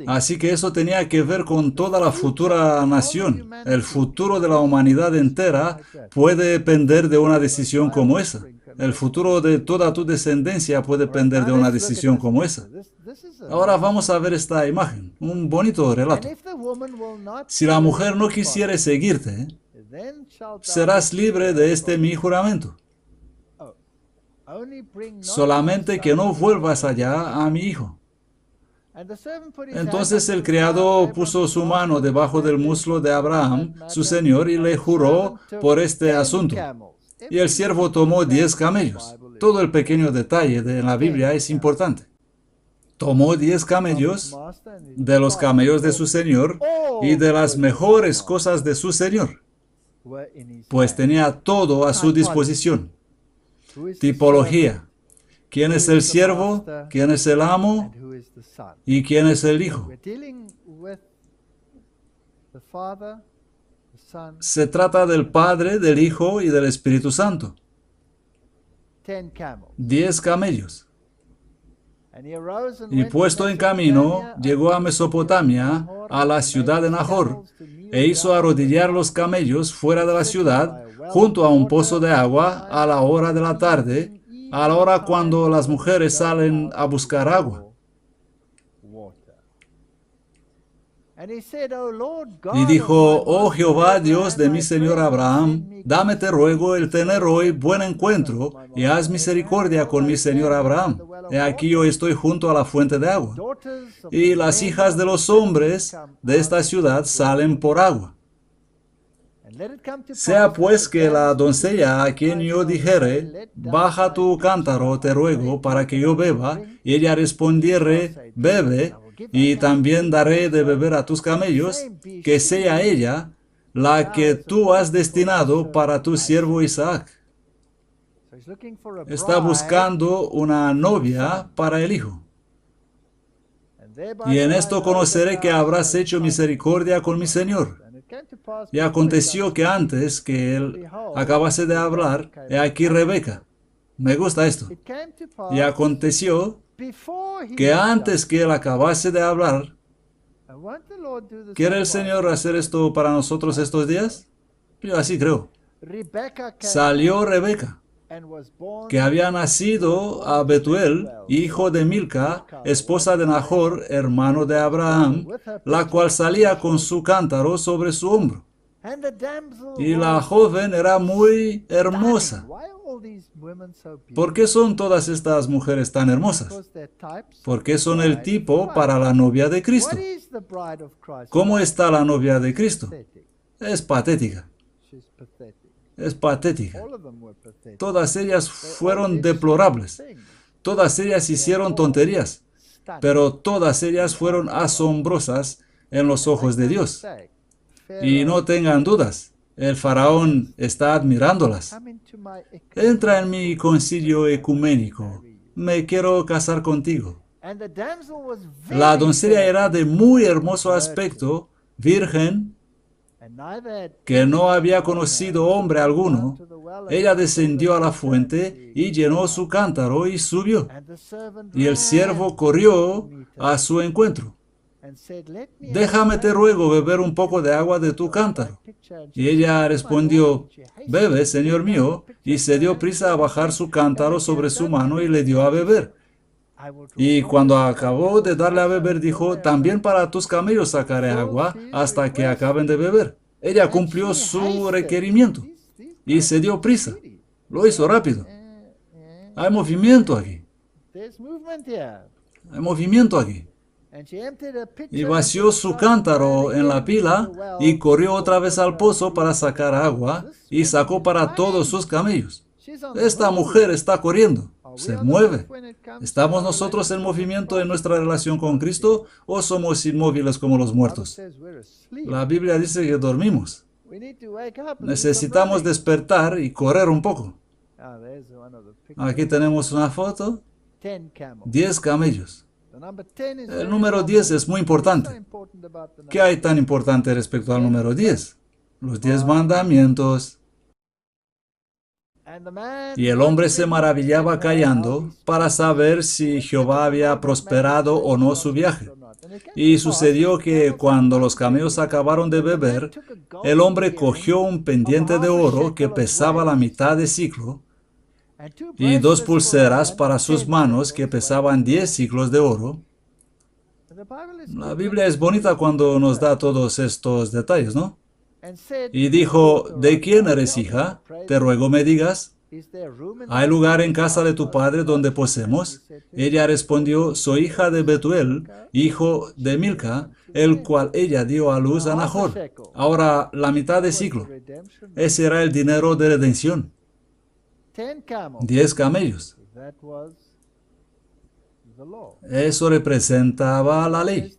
Así que eso tenía que ver con toda la futura nación. El futuro de la humanidad entera puede depender de una decisión como esa. El futuro de toda tu descendencia puede depender de una decisión como esa. Ahora vamos a ver esta imagen, un bonito relato. Si la mujer no quisiere seguirte, serás libre de este mi juramento. Solamente que no vuelvas allá a mi hijo. Entonces el criado puso su mano debajo del muslo de Abraham, su señor, y le juró por este asunto. Y el siervo tomó 10 camellos. Todo el pequeño detalle de la Biblia es importante. Tomó 10 camellos de los camellos de su señor y de las mejores cosas de su señor, pues tenía todo a su disposición. Tipología. ¿Quién es el siervo? ¿Quién es el amo? ¿Y quién es el hijo? Se trata del Padre, del Hijo y del Espíritu Santo. 10 camellos. Y puesto en camino, llegó a Mesopotamia, a la ciudad de Nahor, e hizo arrodillar los camellos fuera de la ciudad, junto a un pozo de agua, a la hora de la tarde, a la hora cuando las mujeres salen a buscar agua. Y dijo, oh Jehová, Dios de mi señor Abraham, dame te ruego el tener hoy buen encuentro, y haz misericordia con mi señor Abraham. He aquí yo estoy junto a la fuente de agua, y las hijas de los hombres de esta ciudad salen por agua. Sea pues que la doncella a quien yo dijere, baja tu cántaro, te ruego, para que yo beba, y ella respondiere, bebe, y también daré de beber a tus camellos, que sea ella la que tú has destinado para tu siervo Isaac. Está buscando una novia para el hijo. Y en esto conoceré que habrás hecho misericordia con mi señor. Y aconteció que antes que él acabase de hablar, he aquí Rebeca. Me gusta esto. Y aconteció que antes que él acabase de hablar, ¿quiere el Señor hacer esto para nosotros estos días? Yo así creo. Salió Rebeca, que había nacido a Betuel, hijo de Milca, esposa de Nahor, hermano de Abraham, la cual salía con su cántaro sobre su hombro. Y la joven era muy hermosa. ¿Por qué son todas estas mujeres tan hermosas? Porque son el tipo para la novia de Cristo. ¿Cómo está la novia de Cristo? Es patética. Es patética. Todas ellas fueron deplorables. Todas ellas hicieron tonterías. Pero todas ellas fueron asombrosas en los ojos de Dios. Y no tengan dudas, el faraón está admirándolas. Entra en mi concilio ecuménico. Me quiero casar contigo. La doncella era de muy hermoso aspecto, virgen, que no había conocido hombre alguno. Ella descendió a la fuente y llenó su cántaro y subió. Y el siervo corrió a su encuentro. Déjame, te ruego, beber un poco de agua de tu cántaro. Y ella respondió, bebe, señor mío, y se dio prisa a bajar su cántaro sobre su mano y le dio a beber. Y cuando acabó de darle a beber, dijo, también para tus camellos sacaré agua hasta que acaben de beber. Ella cumplió su requerimiento y se dio prisa. Lo hizo rápido. Hay movimiento aquí. Hay movimiento aquí. Y vació su cántaro en la pila y corrió otra vez al pozo para sacar agua y sacó para todos sus camellos. Esta mujer está corriendo, se mueve. ¿Estamos nosotros en movimiento en nuestra relación con Cristo o somos inmóviles como los muertos? La Biblia dice que dormimos. Necesitamos despertar y correr un poco. Aquí tenemos una foto. 10 camellos. El número 10 es muy importante. ¿Qué hay tan importante respecto al número 10? Los 10 mandamientos. Y el hombre se maravillaba callando para saber si Jehová había prosperado o no su viaje. Y sucedió que cuando los camellos acabaron de beber, el hombre cogió un pendiente de oro que pesaba la mitad de siclo y 2 pulseras para sus manos que pesaban 10 siclos de oro. La Biblia es bonita cuando nos da todos estos detalles, ¿no? Y dijo, ¿de quién eres hija? Te ruego me digas, ¿hay lugar en casa de tu padre donde posemos? Ella respondió, soy hija de Betuel, hijo de Milca, el cual ella dio a luz a Nahor. Ahora, la mitad de siclo. Ese era el dinero de redención. 10 camellos. Eso representaba la ley.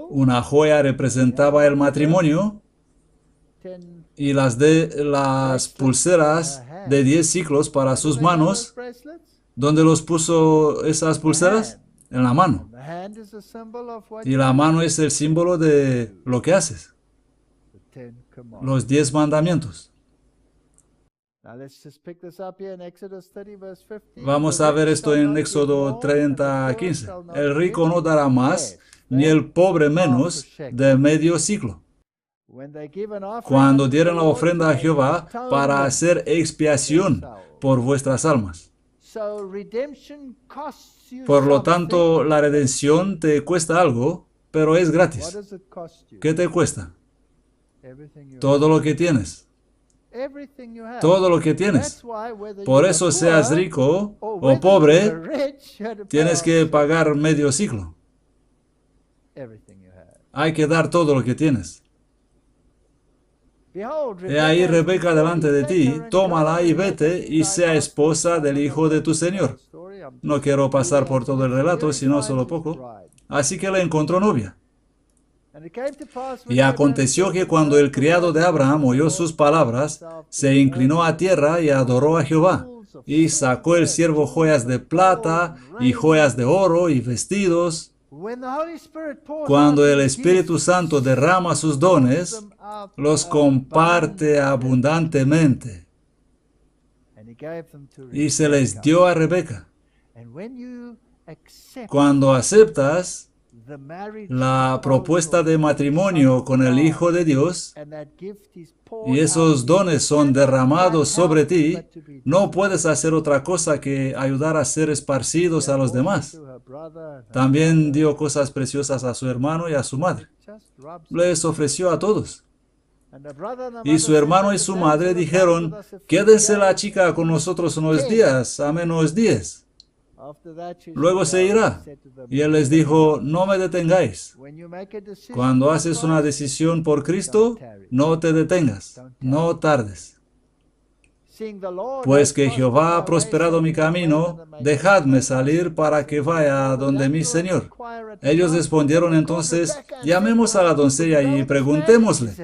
Una joya representaba el matrimonio y las pulseras de 10 siclos para sus manos. ¿Dónde los puso esas pulseras? En la mano. Y la mano es el símbolo de lo que haces. Los 10 mandamientos. Vamos a ver esto en Éxodo 30:15. El rico no dará más, ni el pobre menos de medio siclo. Cuando dieran la ofrenda a Jehová para hacer expiación por vuestras almas. Por lo tanto, la redención te cuesta algo, pero es gratis. ¿Qué te cuesta? Todo lo que tienes. Todo lo que tienes. Por eso, seas rico o pobre, tienes que pagar medio siclo. Hay que dar todo lo que tienes. He ahí Rebeca delante de ti, tómala y vete y sea esposa del hijo de tu señor. No quiero pasar por todo el relato, sino solo poco. Así que le encontró novia. Y aconteció que cuando el criado de Abraham oyó sus palabras, se inclinó a tierra y adoró a Jehová. Y sacó el siervo joyas de plata y joyas de oro y vestidos. Cuando el Espíritu Santo derrama sus dones, los comparte abundantemente. Y se les dio a Rebeca. Cuando aceptas la propuesta de matrimonio con el Hijo de Dios, y esos dones son derramados sobre ti, no puedes hacer otra cosa que ayudar a ser esparcidos a los demás. También dio cosas preciosas a su hermano y a su madre. Les ofreció a todos. Y su hermano y su madre dijeron, quédese la chica con nosotros unos días, a menos 10. Luego se irá. Y él les dijo, no me detengáis. Cuando haces una decisión por Cristo, no te detengas, no tardes. Pues que Jehová ha prosperado mi camino, dejadme salir para que vaya a donde mi Señor. Ellos respondieron entonces, llamemos a la doncella y preguntémosle.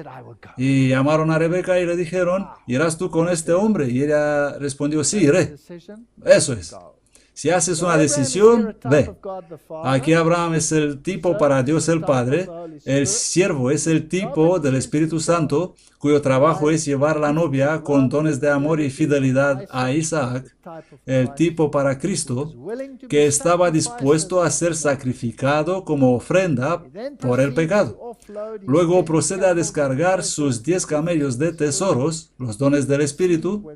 Y llamaron a Rebeca y le dijeron, ¿irás tú con este hombre? Y ella respondió, sí, iré. Eso es. Si haces una decisión, ve. Aquí Abraham es el tipo para Dios el Padre, el siervo es el tipo del Espíritu Santo, cuyo trabajo es llevar la novia con dones de amor y fidelidad a Isaac, el tipo para Cristo, que estaba dispuesto a ser sacrificado como ofrenda por el pecado. Luego procede a descargar sus 10 camellos de tesoros, los dones del Espíritu,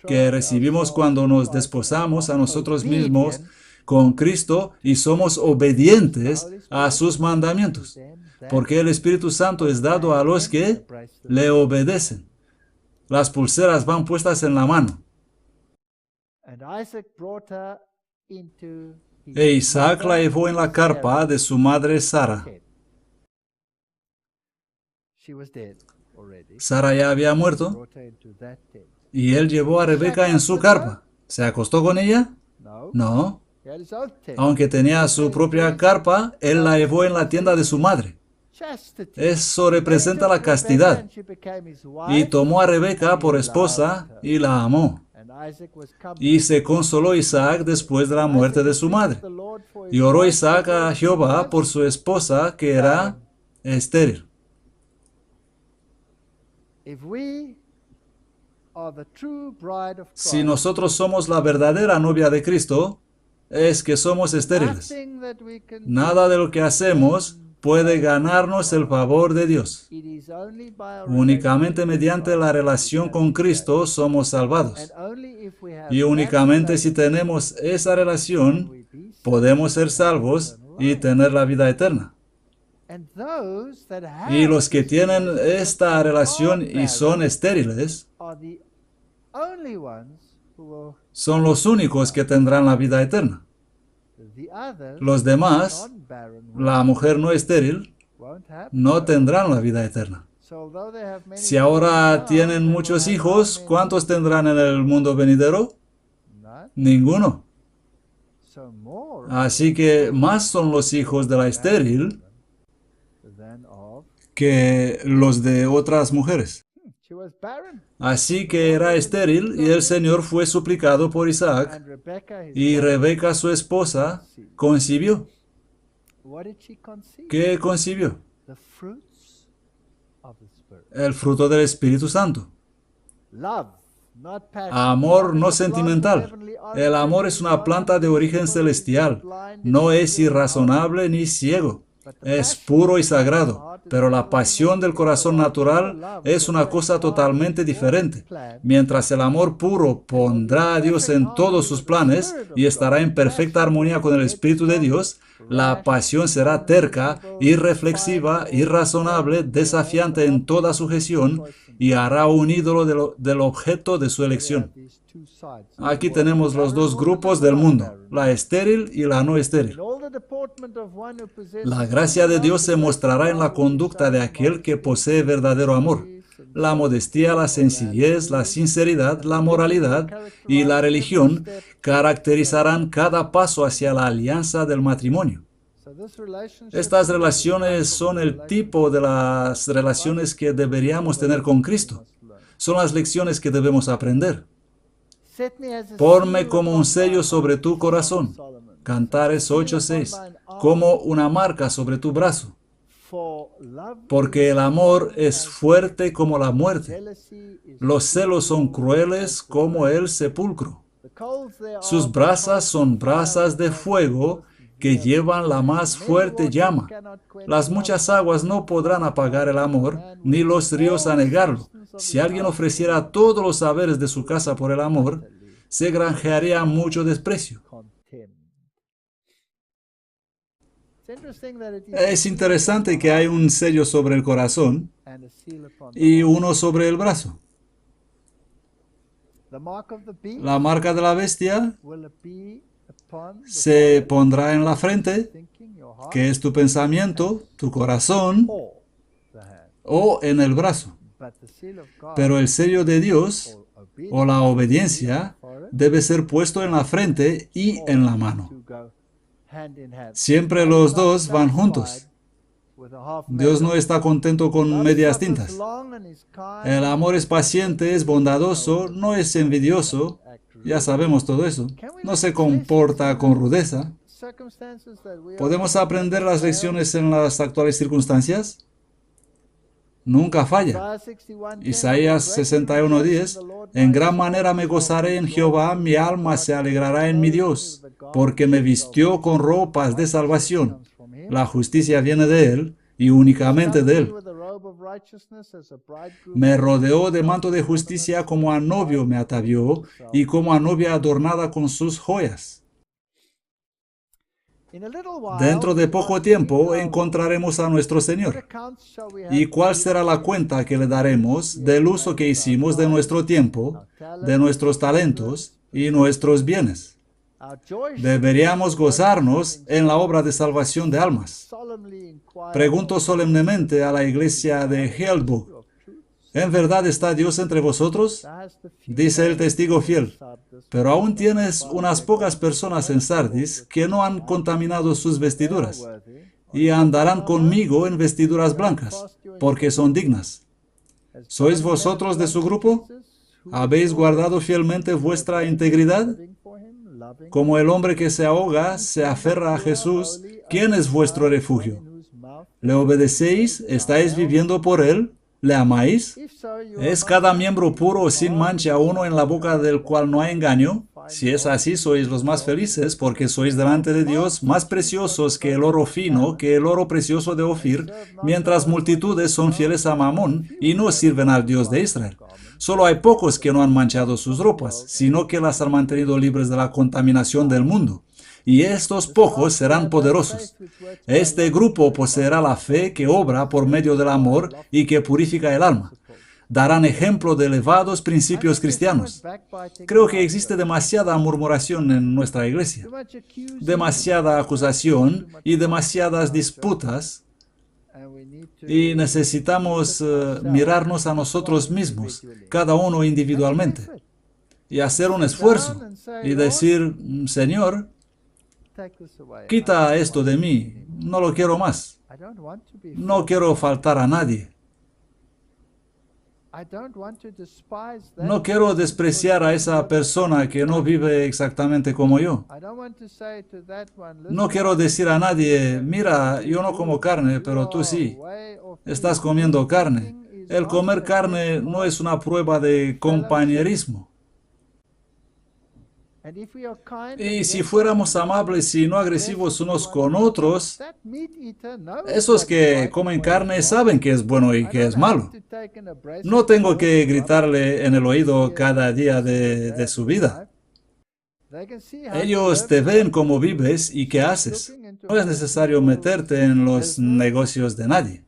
que recibimos cuando nos desposamos a nosotros mismos con Cristo y somos obedientes a sus mandamientos, porque el Espíritu Santo es dado a los que le obedecen. Las pulseras van puestas en la mano. E Isaac la llevó en la carpa de su madre Sara. Sara ya había muerto y él llevó a Rebeca en su carpa. ¿Se acostó con ella? No. Aunque tenía su propia carpa, él la llevó en la tienda de su madre. Eso representa la castidad. Y tomó a Rebeca por esposa y la amó. Y se consoló Isaac después de la muerte de su madre. Y oró Isaac a Jehová por su esposa, que era estéril. Si nosotros somos la verdadera novia de Cristo, es que somos estériles. Nada de lo que hacemos puede ganarnos el favor de Dios. Únicamente mediante la relación con Cristo somos salvados. Y únicamente si tenemos esa relación, podemos ser salvos y tener la vida eterna. Y los que tienen esta relación y son estériles, son los únicos que tendrán la vida eterna. Los demás, la mujer no estéril, no tendrán la vida eterna. Si ahora tienen muchos hijos, ¿cuántos tendrán en el mundo venidero? Ninguno. Así que más son los hijos de la estéril que los de otras mujeres. Así que era estéril y el Señor fue suplicado por Isaac y Rebeca, su esposa, concibió. ¿Qué concibió? El fruto del Espíritu Santo. Amor no sentimental. El amor es una planta de origen celestial. No es irrazonable ni ciego. Es puro y sagrado, pero la pasión del corazón natural es una cosa totalmente diferente. Mientras el amor puro pondrá a Dios en todos sus planes y estará en perfecta armonía con el Espíritu de Dios, la pasión será terca, irreflexiva, irrazonable, desafiante en toda sujeción y hará un ídolo del objeto de su elección. Aquí tenemos los dos grupos del mundo, la estéril y la no estéril. La gracia de Dios se mostrará en la conducta de aquel que posee verdadero amor. La modestia, la sencillez, la sinceridad, la moralidad y la religión caracterizarán cada paso hacia la alianza del matrimonio. Estas relaciones son el tipo de las relaciones que deberíamos tener con Cristo. Son las lecciones que debemos aprender. Ponme como un sello sobre tu corazón. Cantares 8:6. Como una marca sobre tu brazo. Porque el amor es fuerte como la muerte. Los celos son crueles como el sepulcro. Sus brasas son brasas de fuego que llevan la más fuerte llama. Las muchas aguas no podrán apagar el amor, ni los ríos anegarlo. Si alguien ofreciera todos los saberes de su casa por el amor, se granjearía mucho desprecio. Es interesante que hay un sello sobre el corazón y uno sobre el brazo. La marca de la bestia se pondrá en la frente, que es tu pensamiento, tu corazón, o en el brazo. Pero el sello de Dios, o la obediencia, debe ser puesto en la frente y en la mano. Siempre los dos van juntos. Dios no está contento con medias tintas. El amor es paciente, es bondadoso, no es envidioso. Ya sabemos todo eso. No se comporta con rudeza. ¿Podemos aprender las lecciones en las actuales circunstancias? Nunca falla. Isaías 61:10. En gran manera me gozaré en Jehová, mi alma se alegrará en mi Dios, porque me vistió con ropas de salvación. La justicia viene de Él y únicamente de Él. Me rodeó de manto de justicia como a novio me atavió y como a novia adornada con sus joyas. Dentro de poco tiempo encontraremos a nuestro Señor. ¿Y cuál será la cuenta que le daremos del uso que hicimos de nuestro tiempo, de nuestros talentos y nuestros bienes? Deberíamos gozarnos en la obra de salvación de almas. Pregunto solemnemente a la iglesia de Heidelberg, ¿en verdad está Dios entre vosotros? Dice el testigo fiel, pero aún tienes unas pocas personas en Sardis que no han contaminado sus vestiduras y andarán conmigo en vestiduras blancas, porque son dignas. ¿Sois vosotros de su grupo? ¿Habéis guardado fielmente vuestra integridad? Como el hombre que se ahoga se aferra a Jesús, ¿quién es vuestro refugio? ¿Le obedecéis? ¿Estáis viviendo por Él? ¿Le amáis? ¿Es cada miembro puro sin mancha uno en la boca del cual no hay engaño? Si es así, sois los más felices, porque sois delante de Dios más preciosos que el oro fino, que el oro precioso de Ofir, mientras multitudes son fieles a Mamón y no sirven al Dios de Israel. Solo hay pocos que no han manchado sus ropas, sino que las han mantenido libres de la contaminación del mundo. Y estos pocos serán poderosos. Este grupo poseerá la fe que obra por medio del amor y que purifica el alma. Darán ejemplo de elevados principios cristianos. Creo que existe demasiada murmuración en nuestra iglesia, demasiada acusación y demasiadas disputas, y necesitamos mirarnos a nosotros mismos, cada uno individualmente, y hacer un esfuerzo y decir, Señor, quita esto de mí, no lo quiero más, no quiero faltar a nadie. No quiero despreciar a esa persona que no vive exactamente como yo. No quiero decir a nadie, mira, yo no como carne, pero tú sí. Estás comiendo carne. El comer carne no es una prueba de compañerismo. Y si fuéramos amables y no agresivos unos con otros, esos que comen carne saben que es bueno y que es malo. No tengo que gritarle en el oído cada día de su vida. Ellos te ven cómo vives y qué haces. No es necesario meterte en los negocios de nadie.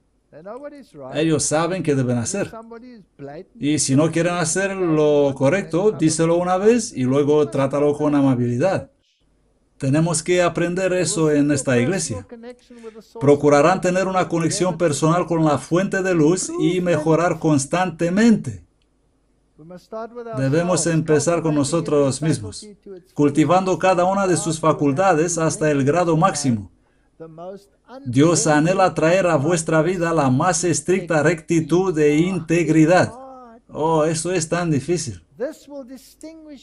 Ellos saben qué deben hacer. Y si no quieren hacer lo correcto, díselo una vez y luego trátalo con amabilidad. Tenemos que aprender eso en esta iglesia. Procurarán tener una conexión personal con la fuente de luz y mejorar constantemente. Debemos empezar con nosotros mismos, cultivando cada una de sus facultades hasta el grado máximo. Dios anhela traer a vuestra vida la más estricta rectitud e integridad. Oh, eso es tan difícil.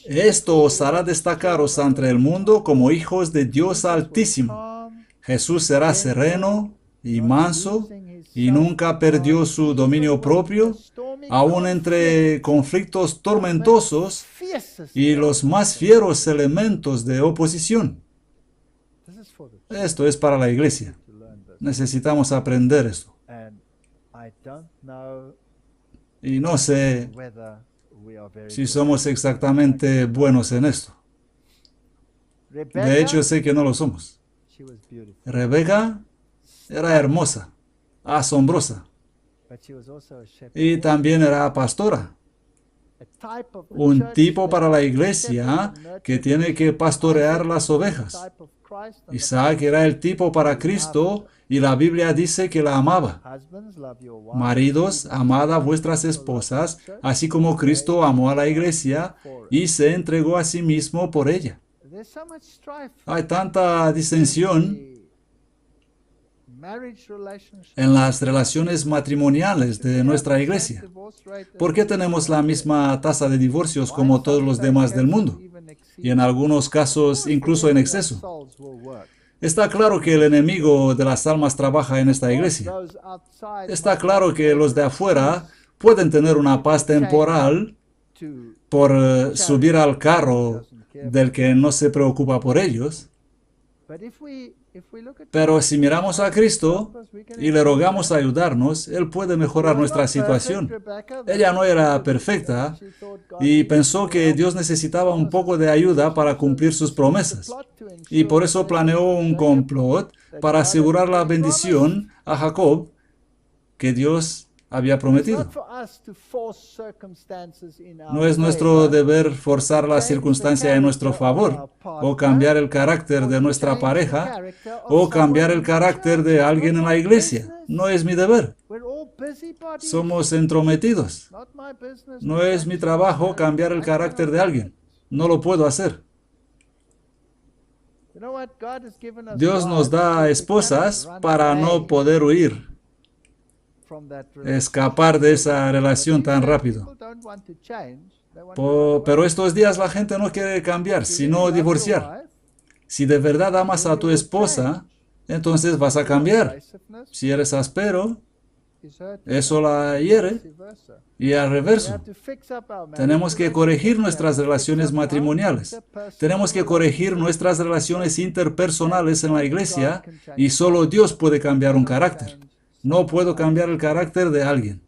Esto os hará destacaros ante el mundo como hijos de Dios Altísimo. Jesús será sereno y manso y nunca perdió su dominio propio, aun entre conflictos tormentosos y los más fieros elementos de oposición. Esto es para la iglesia. Necesitamos aprender esto. Y no sé si somos exactamente buenos en esto. De hecho, sé que no lo somos. Rebeca era hermosa, asombrosa, y también era pastora. Un tipo para la iglesia que tiene que pastorear las ovejas. Isaac era el tipo para Cristo y la Biblia dice que la amaba. Maridos, amad a vuestras esposas, así como Cristo amó a la iglesia y se entregó a sí mismo por ella. Hay tanta disensión en las relaciones matrimoniales de nuestra iglesia. ¿Por qué tenemos la misma tasa de divorcios como todos los demás del mundo? Y en algunos casos incluso en exceso. Está claro que el enemigo de las almas trabaja en esta iglesia. Está claro que los de afuera pueden tener una paz temporal por subir al carro del que no se preocupa por ellos. Pero si miramos a Cristo y le rogamos ayudarnos, Él puede mejorar nuestra situación. Ella no era perfecta y pensó que Dios necesitaba un poco de ayuda para cumplir sus promesas. Y por eso planeó un complot para asegurar la bendición a Jacob que Dios había prometido. No es nuestro deber forzar la circunstancia en nuestro favor, o cambiar el carácter de nuestra pareja, o cambiar el carácter de alguien en la iglesia. No es mi deber. Somos entrometidos. No es mi trabajo cambiar el carácter de alguien. No lo puedo hacer. Dios nos da esposas para no poder huir, escapar de esa relación tan rápido. Pero estos días la gente no quiere cambiar, sino divorciar. Si de verdad amas a tu esposa, entonces vas a cambiar. Si eres áspero, eso la hiere. Y al reverso, tenemos que corregir nuestras relaciones matrimoniales. Tenemos que corregir nuestras relaciones interpersonales en la iglesia y solo Dios puede cambiar un carácter. No puedo cambiar el carácter de alguien.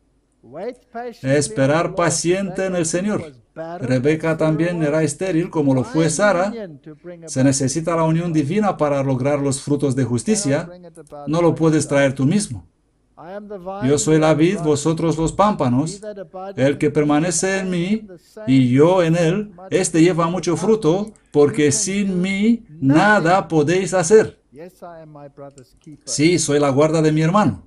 Esperar paciente en el Señor. Rebeca también era estéril como lo fue Sara. Se necesita la unión divina para lograr los frutos de justicia. No lo puedes traer tú mismo. Yo soy la vid, vosotros los pámpanos. El que permanece en mí y yo en él, éste lleva mucho fruto, porque sin mí nada podéis hacer. Sí, soy la guarda de mi hermano,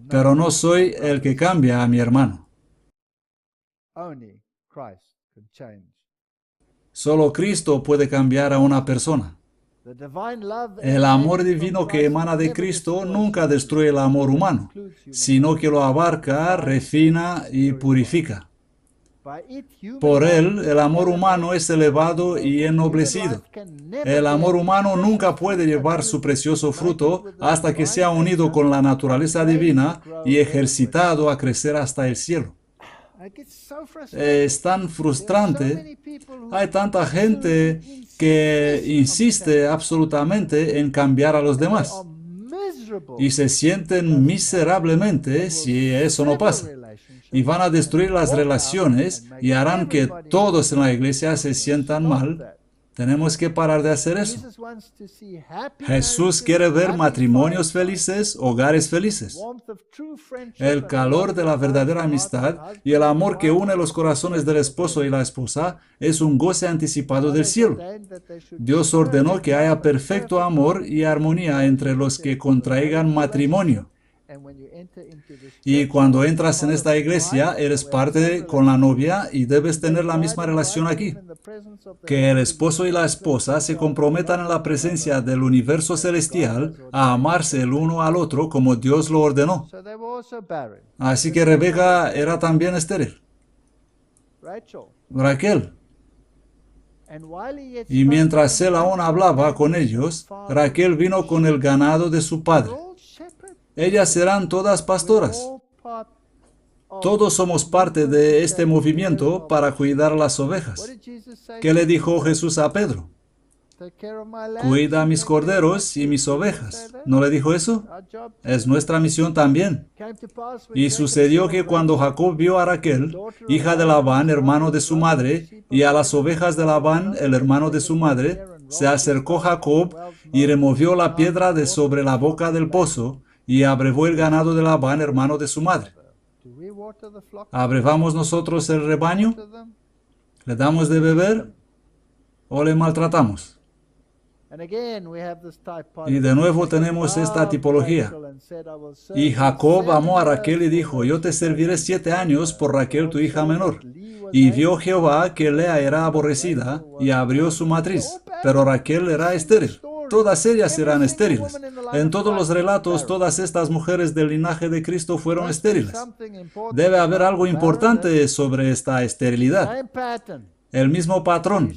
pero no soy el que cambia a mi hermano. Solo Cristo puede cambiar a una persona. El amor divino que emana de Cristo nunca destruye el amor humano, sino que lo abarca, refina y purifica. Por él, el amor humano es elevado y ennoblecido. El amor humano nunca puede llevar su precioso fruto hasta que sea unido con la naturaleza divina y ejercitado a crecer hasta el cielo. Es tan frustrante. Hay tanta gente que insiste absolutamente en cambiar a los demás y se sienten miserablemente si eso no pasa. Y van a destruir las relaciones y harán que todos en la iglesia se sientan mal. Tenemos que parar de hacer eso. Jesús quiere ver matrimonios felices, hogares felices. El calor de la verdadera amistad y el amor que une los corazones del esposo y la esposa es un goce anticipado del cielo. Dios ordenó que haya perfecto amor y armonía entre los que contraigan matrimonio. Y cuando entras en esta iglesia, eres parte con la novia y debes tener la misma relación aquí. Que el esposo y la esposa se comprometan en la presencia del universo celestial a amarse el uno al otro como Dios lo ordenó. Así que Rebeca era también estéril. Raquel. Y mientras él aún hablaba con ellos, Raquel vino con el ganado de su padre. Ellas serán todas pastoras. Todos somos parte de este movimiento para cuidar las ovejas. ¿Qué le dijo Jesús a Pedro? Cuida mis corderos y mis ovejas. ¿No le dijo eso? Es nuestra misión también. Y sucedió que cuando Jacob vio a Raquel, hija de Labán, hermano de su madre, y a las ovejas de Labán, el hermano de su madre, se acercó Jacob y removió la piedra de sobre la boca del pozo, y abrevó el ganado de Labán, hermano de su madre. ¿Abrevamos nosotros el rebaño? ¿Le damos de beber o le maltratamos? Y de nuevo tenemos esta tipología. Y Jacob amó a Raquel y dijo, yo te serviré 7 años por Raquel tu hija menor. Y vio Jehová que Lea era aborrecida y abrió su matriz, pero Raquel era estéril. Todas ellas eran estériles. En todos los relatos, todas estas mujeres del linaje de Cristo fueron estériles. Debe haber algo importante sobre esta esterilidad. El mismo patrón.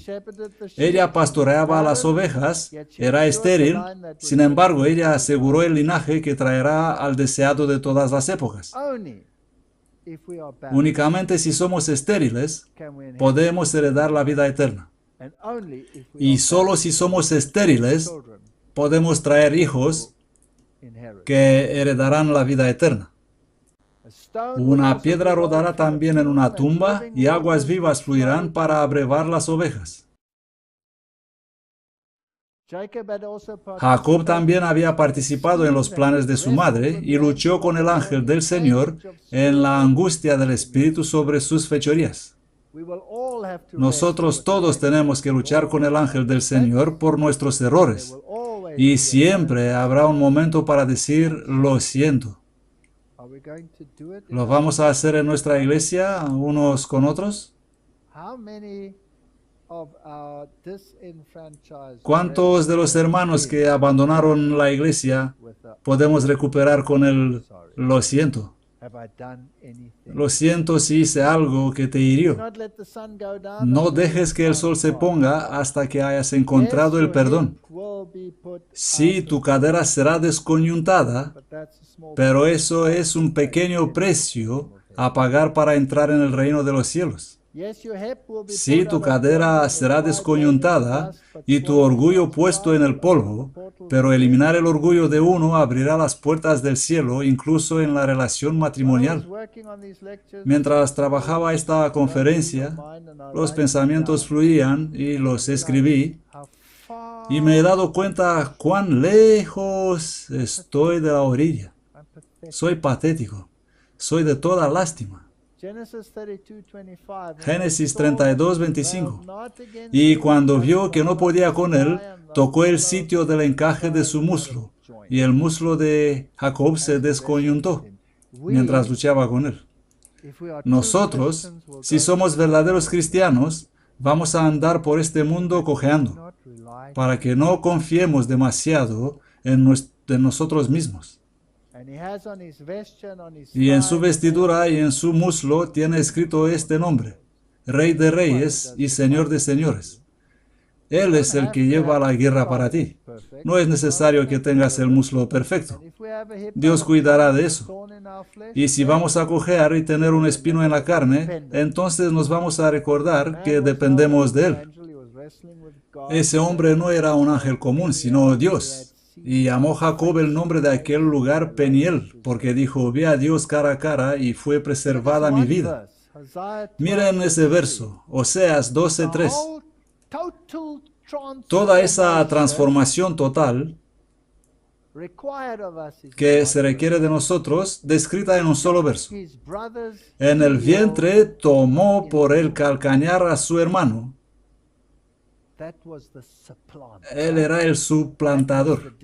Ella pastoreaba a las ovejas, era estéril, sin embargo, ella aseguró el linaje que traerá al deseado de todas las épocas. Únicamente si somos estériles, podemos heredar la vida eterna. Y solo si somos estériles, podemos traer hijos que heredarán la vida eterna. Una piedra rodará también en una tumba y aguas vivas fluirán para abrevar las ovejas. Jacob también había participado en los planes de su madre y luchó con el ángel del Señor en la angustia del espíritu sobre sus fechorías. Nosotros todos tenemos que luchar con el ángel del Señor por nuestros errores. Y siempre habrá un momento para decir, lo siento. ¿Lo vamos a hacer en nuestra iglesia unos con otros? ¿Cuántos de los hermanos que abandonaron la iglesia podemos recuperar con el lo siento? Lo siento si hice algo que te hirió. No dejes que el sol se ponga hasta que hayas encontrado el perdón. Sí, tu cadera será descoyuntada, pero eso es un pequeño precio a pagar para entrar en el reino de los cielos. Sí, tu cadera será descoyuntada y tu orgullo puesto en el polvo, pero eliminar el orgullo de uno abrirá las puertas del cielo, incluso en la relación matrimonial. Mientras trabajaba esta conferencia, los pensamientos fluían y los escribí, y me he dado cuenta cuán lejos estoy de la orilla. Soy patético, soy de toda lástima. Génesis 32, 25. Y cuando vio que no podía con él, tocó el sitio del encaje de su muslo, y el muslo de Jacob se descoyuntó mientras luchaba con él. Nosotros, si somos verdaderos cristianos, vamos a andar por este mundo cojeando, para que no confiemos demasiado en nosotros mismos. Y en su vestidura y en su muslo tiene escrito este nombre: Rey de Reyes y Señor de Señores. Él es el que lleva la guerra para ti. No es necesario que tengas el muslo perfecto. Dios cuidará de eso. Y si vamos a cojear y tener un espino en la carne, entonces nos vamos a recordar que dependemos de Él. Ese hombre no era un ángel común, sino Dios. Y llamó Jacob el nombre de aquel lugar Peniel, porque dijo: vi a Dios cara a cara y fue preservada mi vida. Miren ese verso, Oseas 12:3. Toda esa transformación total que se requiere de nosotros, descrita en un solo verso. En el vientre tomó por el calcañar a su hermano. Él era el suplantador,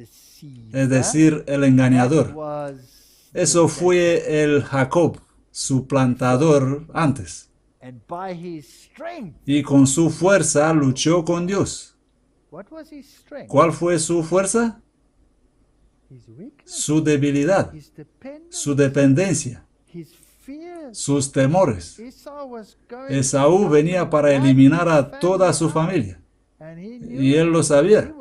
es decir, el engañador. Eso fue el Jacob, suplantador antes. Y con su fuerza luchó con Dios. ¿Cuál fue su fuerza? Su debilidad, su dependencia, sus temores. Esaú venía para eliminar a toda su familia. Y él lo sabía.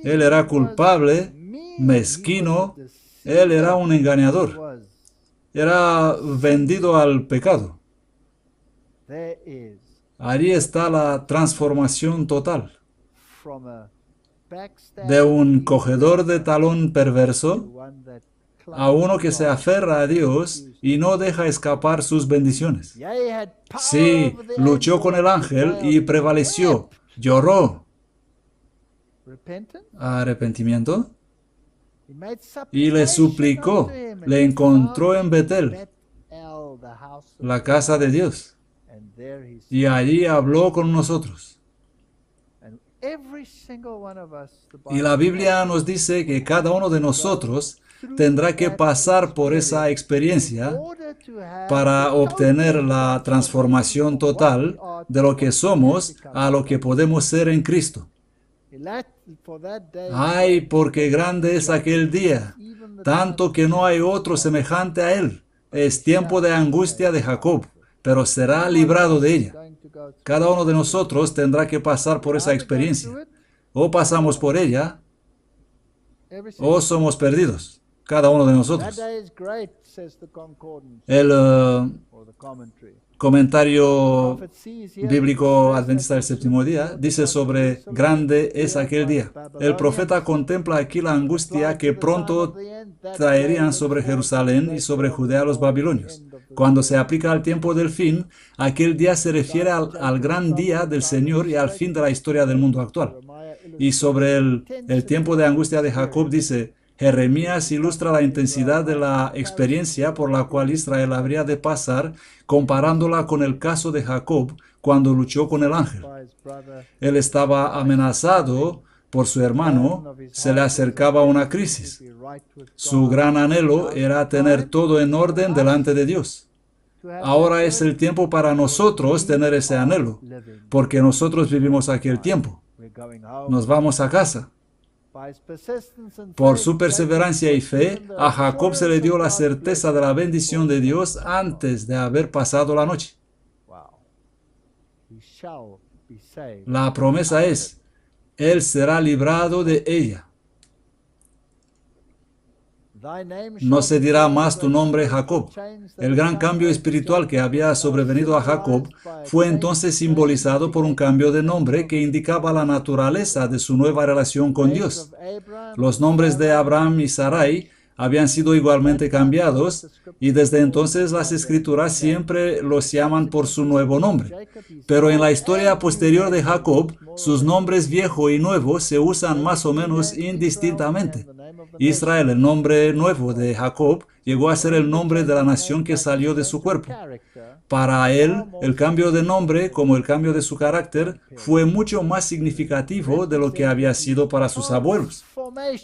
Él era culpable, mezquino, él era un engañador. Era vendido al pecado. Allí está la transformación total. De un cogedor de talón perverso a uno que se aferra a Dios y no deja escapar sus bendiciones. Sí, luchó con el ángel y prevaleció. Lloró. Arrepentimiento. Y le suplicó. Le encontró en Betel, la casa de Dios. Y allí habló con nosotros. Y la Biblia nos dice que cada uno de nosotros tendrá que pasar por esa experiencia para obtener la transformación total de lo que somos a lo que podemos ser en Cristo. Ay, porque grande es aquel día, tanto que no hay otro semejante a él. Es tiempo de angustia de Jacob, pero será librado de ella. Cada uno de nosotros tendrá que pasar por esa experiencia. O pasamos por ella, o somos perdidos. Cada uno de nosotros. El comentario bíblico adventista del séptimo día dice sobre grande es aquel día. El profeta contempla aquí la angustia que pronto traerían sobre Jerusalén y sobre Judea los babilonios. Cuando se aplica al tiempo del fin, aquel día se refiere al gran día del Señor y al fin de la historia del mundo actual. Y sobre el tiempo de angustia de Jacob dice: Jeremías ilustra la intensidad de la experiencia por la cual Israel habría de pasar, comparándola con el caso de Jacob cuando luchó con el ángel. Él estaba amenazado por su hermano, se le acercaba una crisis. Su gran anhelo era tener todo en orden delante de Dios. Ahora es el tiempo para nosotros tener ese anhelo, porque nosotros vivimos aquel tiempo. Nos vamos a casa. Por su perseverancia y fe, a Jacob se le dio la certeza de la bendición de Dios antes de haber pasado la noche. La promesa es, él será librado de ella. No se dirá más tu nombre Jacob. El gran cambio espiritual que había sobrevenido a Jacob fue entonces simbolizado por un cambio de nombre que indicaba la naturaleza de su nueva relación con Dios. Los nombres de Abraham y Sarai habían sido igualmente cambiados y desde entonces las escrituras siempre los llaman por su nuevo nombre. Pero en la historia posterior de Jacob, sus nombres viejo y nuevo se usan más o menos indistintamente. Israel, el nombre nuevo de Jacob, llegó a ser el nombre de la nación que salió de su cuerpo. Para él, el cambio de nombre, como el cambio de su carácter, fue mucho más significativo de lo que había sido para sus abuelos.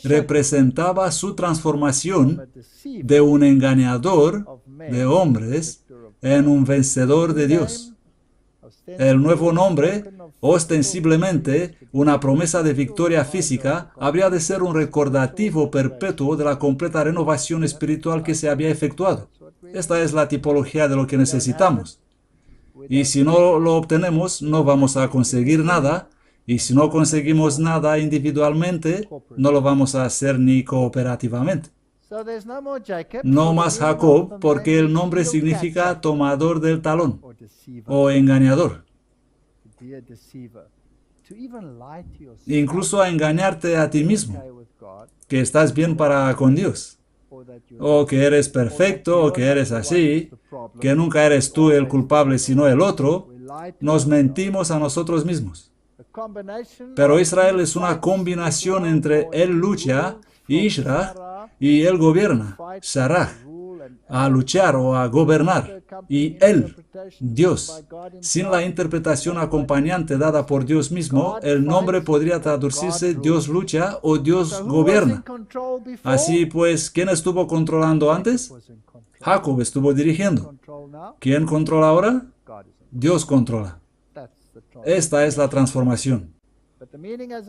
Representaba su transformación de un engañador de hombres en un vencedor de Dios. El nuevo nombre, ostensiblemente una promesa de victoria física, habría de ser un recordativo perpetuo de la completa renovación espiritual que se había efectuado. Esta es la tipología de lo que necesitamos. Y si no lo obtenemos, no vamos a conseguir nada. Y si no conseguimos nada individualmente, no lo vamos a hacer ni cooperativamente. No más Jacob, porque el nombre significa tomador del talón o engañador. Incluso a engañarte a ti mismo, que estás bien para con Dios, o que eres perfecto, o que eres así, que nunca eres tú el culpable sino el otro. Nos mentimos a nosotros mismos. Pero Israel es una combinación entre él lucha, Ishrah, y él gobierna, Sarah, a luchar o a gobernar, y él, Dios. Sin la interpretación acompañante dada por Dios mismo, el nombre podría traducirse Dios lucha o Dios gobierna. Así pues, ¿quién estuvo controlando antes? Jacob estuvo dirigiendo. ¿Quién controla ahora? Dios controla. Esta es la transformación.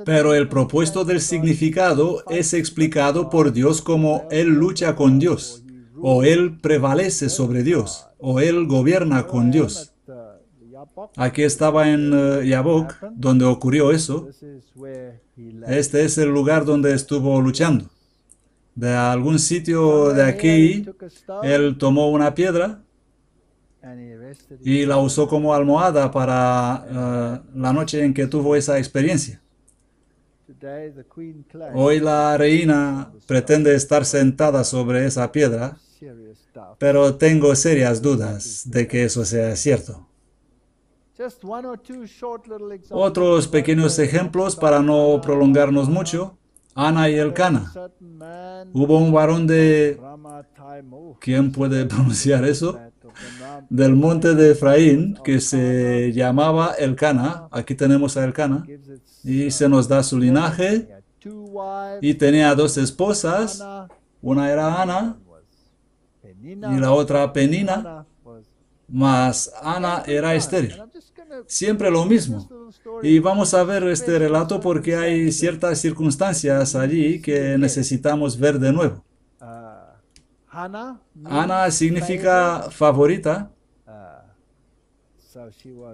Pero el propósito del significado es explicado por Dios como Él lucha con Dios, o Él prevalece sobre Dios, o Él gobierna con Dios. Aquí estaba en Yabok, donde ocurrió eso. Este es el lugar donde estuvo luchando. De algún sitio de aquí, Él tomó una piedra y la usó como almohada para la noche en que tuvo esa experiencia. Hoy la reina pretende estar sentada sobre esa piedra, pero tengo serias dudas de que eso sea cierto. Otros pequeños ejemplos para no prolongarnos mucho. Ana y Elcana. Hubo un varón de... ¿Quién puede pronunciar eso? Del monte de Efraín, que se llamaba Elcana. Aquí tenemos a Elcana. Y se nos da su linaje. Y tenía dos esposas. Una era Ana y la otra Penina. Mas Ana era estéril. Siempre lo mismo. Y vamos a ver este relato porque hay ciertas circunstancias allí que necesitamos ver de nuevo. Ana significa favorita.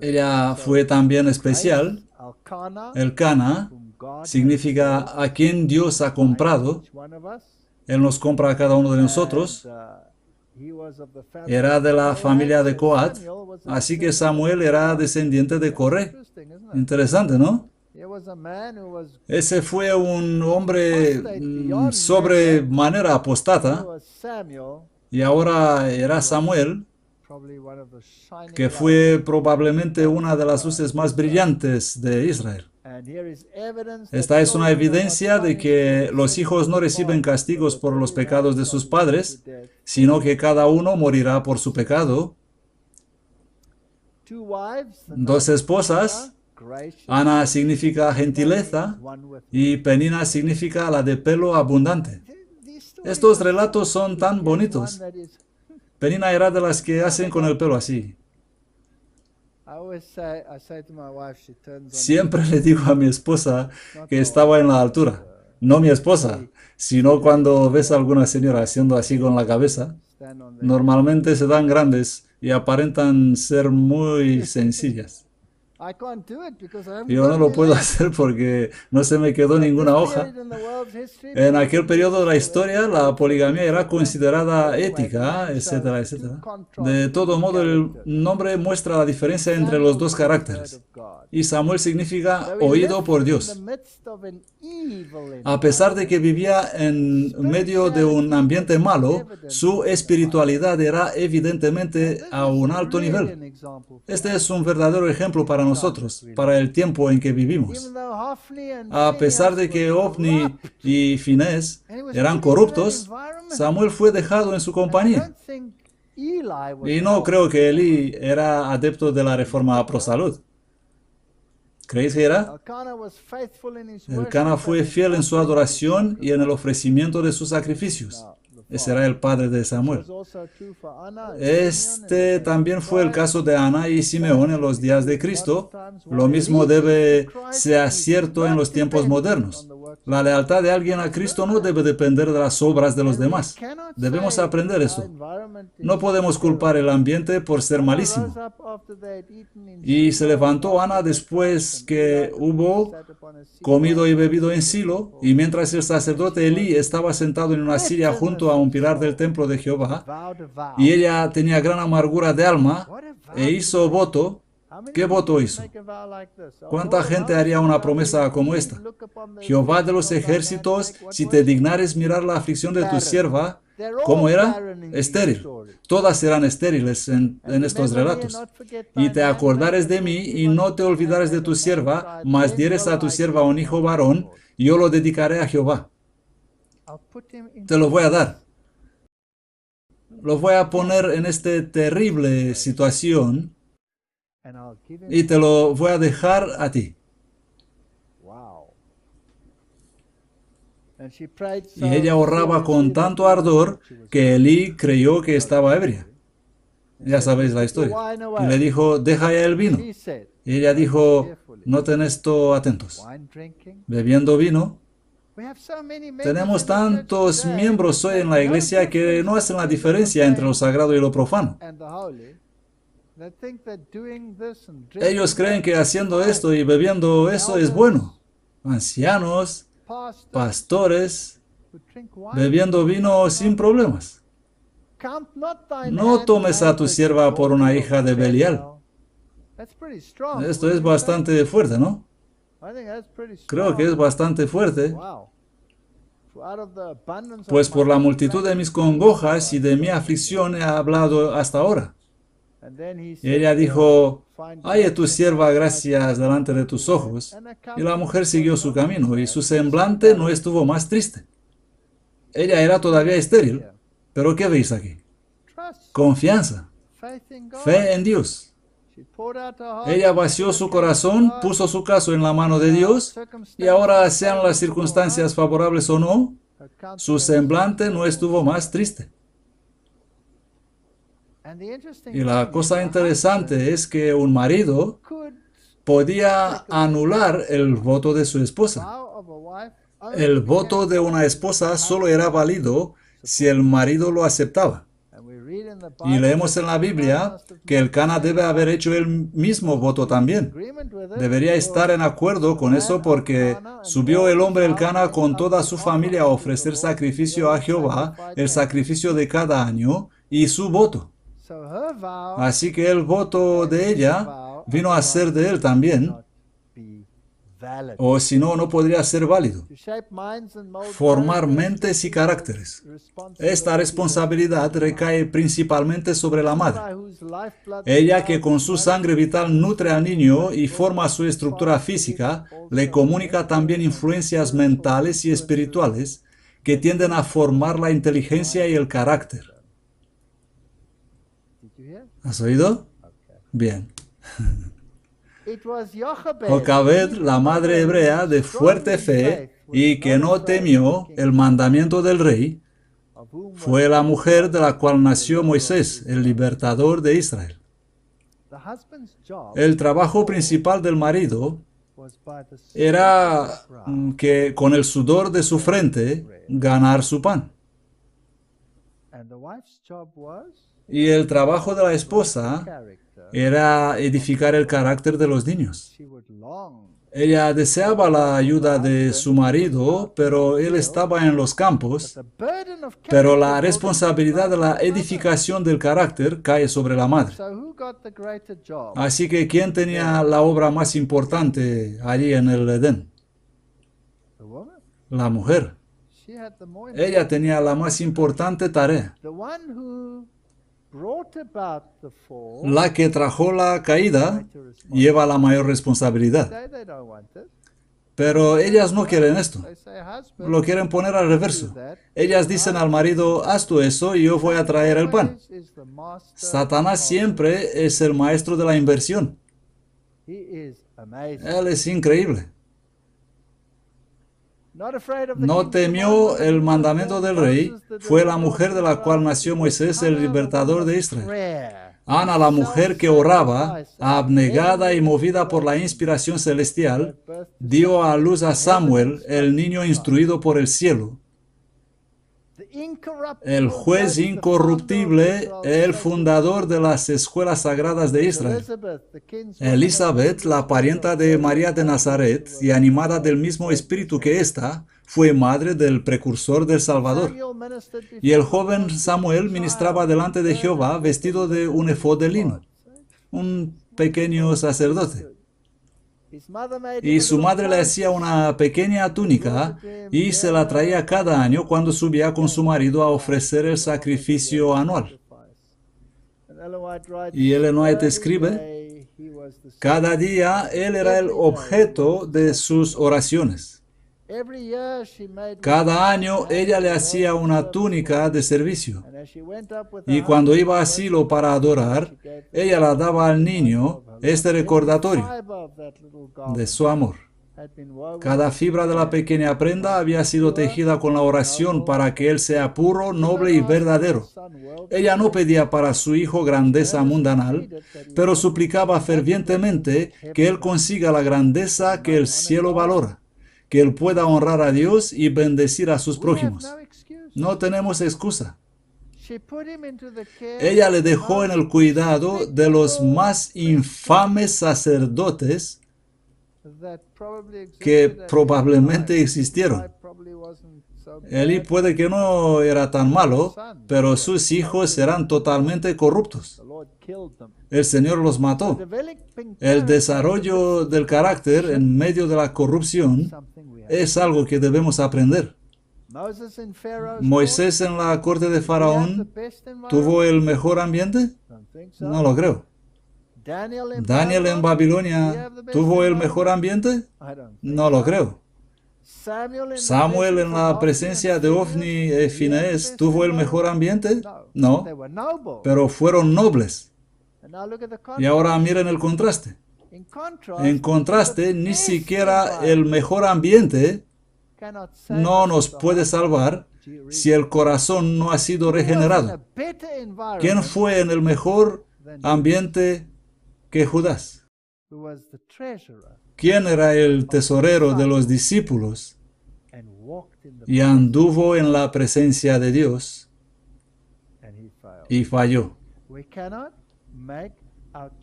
Ella fue también especial. Elcana significa a quien Dios ha comprado. Él nos compra a cada uno de nosotros. Era de la familia de Coat, así que Samuel era descendiente de Coré. Interesante, ¿no? Ese fue un hombre sobremanera apostata, y ahora era Samuel, que fue probablemente una de las luces más brillantes de Israel. Esta es una evidencia de que los hijos no reciben castigos por los pecados de sus padres, sino que cada uno morirá por su pecado. Dos esposas. Ana significa gentileza y Penina significa la de pelo abundante. Estos relatos son tan bonitos. Penina era de las que hacen con el pelo así. Siempre le digo a mi esposa que estaba en la altura. No mi esposa, sino cuando ves a alguna señora haciendo así con la cabeza, normalmente se dan grandes y aparentan ser muy sencillas. Yo no lo puedo hacer porque no se me quedó ninguna hoja. En aquel periodo de la historia, la poligamia era considerada ética, etcétera, etcétera. De todo modo, el nombre muestra la diferencia entre los dos caracteres. Y Samuel significa oído por Dios. A pesar de que vivía en medio de un ambiente malo, su espiritualidad era evidentemente a un alto nivel. Este es un verdadero ejemplo para nosotros, para el tiempo en que vivimos. A pesar de que Ofni y Finés eran corruptos, Samuel fue dejado en su compañía. Y no creo que Elí era adepto de la reforma pro salud. ¿Creéis que era? Elcana fue fiel en su adoración y en el ofrecimiento de sus sacrificios. Ese era el padre de Samuel. Este también fue el caso de Ana y Simeón en los días de Cristo. Lo mismo debe ser cierto en los tiempos modernos. La lealtad de alguien a Cristo no debe depender de las obras de los demás. Debemos aprender eso. No podemos culpar el ambiente por ser malísimo. Y se levantó Ana después que hubo comido y bebido en Silo, y mientras el sacerdote Elí estaba sentado en una silla junto a un pilar del templo de Jehová, y ella tenía gran amargura de alma, e hizo voto. ¿Qué voto hizo? ¿Cuánta gente haría una promesa como esta? Jehová de los ejércitos, si te dignares mirar la aflicción de tu sierva, ¿cómo era? Estéril. Todas serán estériles en estos relatos. Y te acordares de mí y no te olvidares de tu sierva, mas dieres a tu sierva un hijo varón, yo lo dedicaré a Jehová. Te lo voy a dar. Lo voy a poner en esta terrible situación y te lo voy a dejar a ti. Y ella oraba con tanto ardor que Elí creyó que estaba ebria. Ya sabéis la historia. Y le dijo, deja ya el vino. Y ella dijo, no tenés todo atentos. Bebiendo vino. Tenemos tantos miembros hoy en la iglesia que no hacen la diferencia entre lo sagrado y lo profano. Ellos creen que haciendo esto y bebiendo eso es bueno. Ancianos, pastores, bebiendo vino sin problemas. No tomes a tu sierva por una hija de Belial. Esto es bastante fuerte, ¿no? Creo que es bastante fuerte. Pues por la multitud de mis congojas y de mi aflicción he hablado hasta ahora. Y ella dijo, halle tu sierva gracias delante de tus ojos. Y la mujer siguió su camino y su semblante no estuvo más triste. Ella era todavía estéril. Pero ¿qué veis aquí? Confianza, fe en Dios. Ella vació su corazón, puso su caso en la mano de Dios, y ahora, sean las circunstancias favorables o no, su semblante no estuvo más triste. Y la cosa interesante es que un marido podía anular el voto de su esposa. El voto de una esposa solo era válido si el marido lo aceptaba. Y leemos en la Biblia que Elcana debe haber hecho el mismo voto también. Debería estar en acuerdo con eso porque subió el hombre Elcana con toda su familia a ofrecer sacrificio a Jehová, el sacrificio de cada año, y su voto. Así que el voto de ella vino a ser de él también, o si no, no podría ser válido. Formar mentes y caracteres. Esta responsabilidad recae principalmente sobre la madre. Ella que con su sangre vital nutre al niño y forma su estructura física, le comunica también influencias mentales y espirituales que tienden a formar la inteligencia y el carácter. ¿Has oído? Bien. Jocabed, la madre hebrea de fuerte fe y que no temió el mandamiento del rey, fue la mujer de la cual nació Moisés, el libertador de Israel. El trabajo principal del marido era que con el sudor de su frente ganar su pan. Y el trabajo de la esposa era edificar el carácter de los niños. Ella deseaba la ayuda de su marido, pero él estaba en los campos. Pero la responsabilidad de la edificación del carácter cae sobre la madre. Así que, ¿quién tenía la obra más importante allí en el Edén? La mujer. Ella tenía la más importante tarea. La que trajo la caída lleva la mayor responsabilidad. Pero ellas no quieren esto. Lo quieren poner al reverso. Ellas dicen al marido, haz tú eso y yo voy a traer el pan. Satanás siempre es el maestro de la inversión. Él es increíble. No temió el mandamiento del rey, fue la mujer de la cual nació Moisés, el libertador de Israel. Ana, la mujer que oraba, abnegada y movida por la inspiración celestial, dio a luz a Samuel, el niño instruido por el cielo. El juez incorruptible, el fundador de las escuelas sagradas de Israel. Elizabeth, la parienta de María de Nazaret, y animada del mismo espíritu que ésta, fue madre del precursor del Salvador. Y el joven Samuel ministraba delante de Jehová vestido de un efod de lino, un pequeño sacerdote. Y su madre le hacía una pequeña túnica y se la traía cada año cuando subía con su marido a ofrecer el sacrificio anual. Y Ellen White escribe, cada día él era el objeto de sus oraciones. Cada año ella le hacía una túnica de servicio. Y cuando iba al asilo para adorar, ella la daba al niño este recordatorio de su amor. Cada fibra de la pequeña prenda había sido tejida con la oración para que él sea puro, noble y verdadero. Ella no pedía para su hijo grandeza mundanal, pero suplicaba fervientemente que él consiga la grandeza que el cielo valora, que él pueda honrar a Dios y bendecir a sus prójimos. No tenemos excusa. Ella le dejó en el cuidado de los más infames sacerdotes que probablemente existieron. Elí puede que no era tan malo, pero sus hijos eran totalmente corruptos. El Señor los mató. El desarrollo del carácter en medio de la corrupción es algo que debemos aprender. ¿Moisés en la corte de Faraón tuvo el mejor ambiente? No lo creo. ¿Daniel en Babilonia tuvo el mejor ambiente? No lo creo. ¿Samuel en la presencia de Ofni y Finees tuvo el mejor ambiente? No, pero fueron nobles. Y ahora miren el contraste. En contraste, ni siquiera el mejor ambiente no nos puede salvar si el corazón no ha sido regenerado. ¿Quién fue en el mejor ambiente que Judas? ¿Quién era el tesorero de los discípulos y anduvo en la presencia de Dios y falló?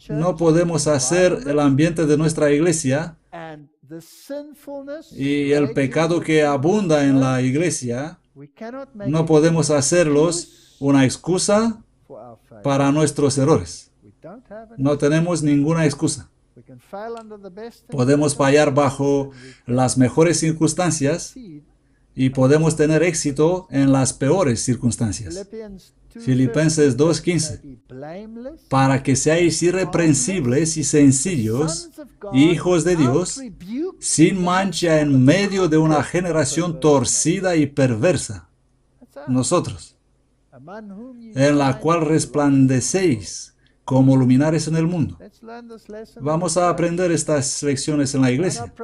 No podemos hacer el ambiente de nuestra iglesia y el pecado que abunda en la iglesia, no podemos hacerlos una excusa para nuestros errores. No tenemos ninguna excusa. Podemos fallar bajo las mejores circunstancias y podemos tener éxito en las peores circunstancias. Filipenses 2:15. Para que seáis irreprensibles y sencillos, hijos de Dios, sin mancha en medio de una generación torcida y perversa. Nosotros, en la cual resplandecéis como luminares en el mundo. Vamos a aprender estas lecciones en la iglesia.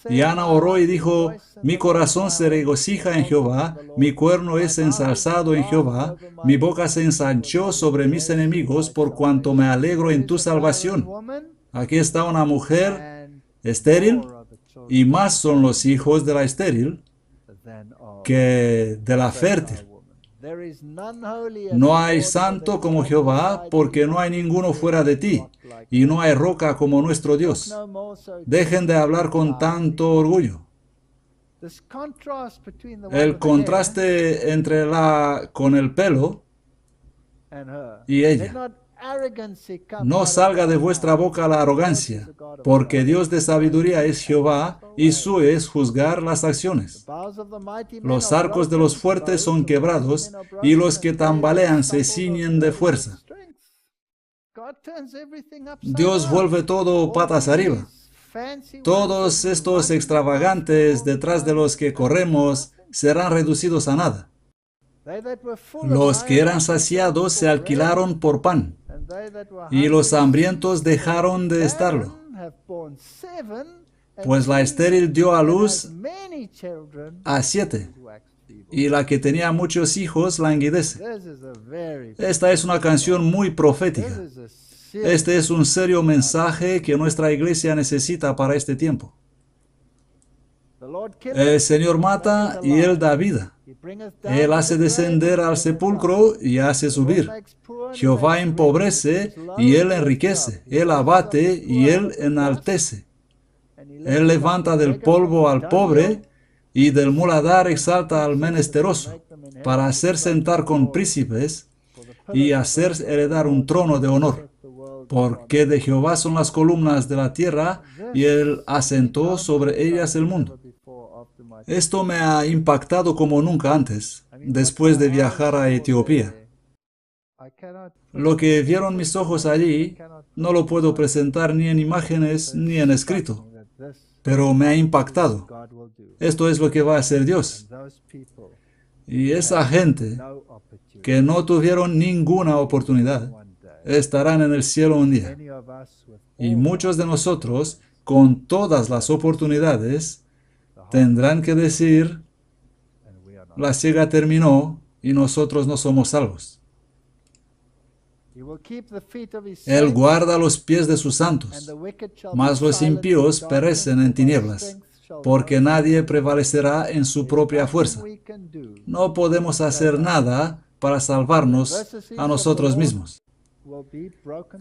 Y Ana oró y dijo, mi corazón se regocija en Jehová, mi cuerno es ensalzado en Jehová, mi boca se ensanchó sobre mis enemigos por cuanto me alegro en tu salvación. Aquí está una mujer estéril, y más son los hijos de la estéril que de la fértil. No hay santo como Jehová, porque no hay ninguno fuera de ti, y no hay roca como nuestro Dios. Dejen de hablar con tanto orgullo. El contraste entre con el pelo y ella. No salga de vuestra boca la arrogancia, porque Dios de sabiduría es Jehová, y suyo es juzgar las acciones. Los arcos de los fuertes son quebrados, y los que tambalean se ciñen de fuerza. Dios vuelve todo patas arriba. Todos estos extravagantes detrás de los que corremos serán reducidos a nada. Los que eran saciados se alquilaron por pan, y los hambrientos dejaron de estarlo. Pues la estéril dio a luz a 7, y la que tenía muchos hijos languidece. Esta es una canción muy profética. Este es un serio mensaje que nuestra iglesia necesita para este tiempo. El Señor mata y Él da vida. Él hace descender al sepulcro y hace subir. Jehová empobrece y Él enriquece. Él abate y Él enaltece. Él levanta del polvo al pobre y del muladar exalta al menesteroso, para hacer sentar con príncipes y hacer heredar un trono de honor. Porque de Jehová son las columnas de la tierra, y Él asentó sobre ellas el mundo. Esto me ha impactado como nunca antes, después de viajar a Etiopía. Lo que vieron mis ojos allí, no lo puedo presentar ni en imágenes ni en escrito, pero me ha impactado. Esto es lo que va a hacer Dios. Y esa gente que no tuvieron ninguna oportunidad, estarán en el cielo un día. Y muchos de nosotros, con todas las oportunidades, tendrán que decir, la siega terminó y nosotros no somos salvos. Él guarda los pies de sus santos, mas los impíos perecen en tinieblas, porque nadie prevalecerá en su propia fuerza. No podemos hacer nada para salvarnos a nosotros mismos.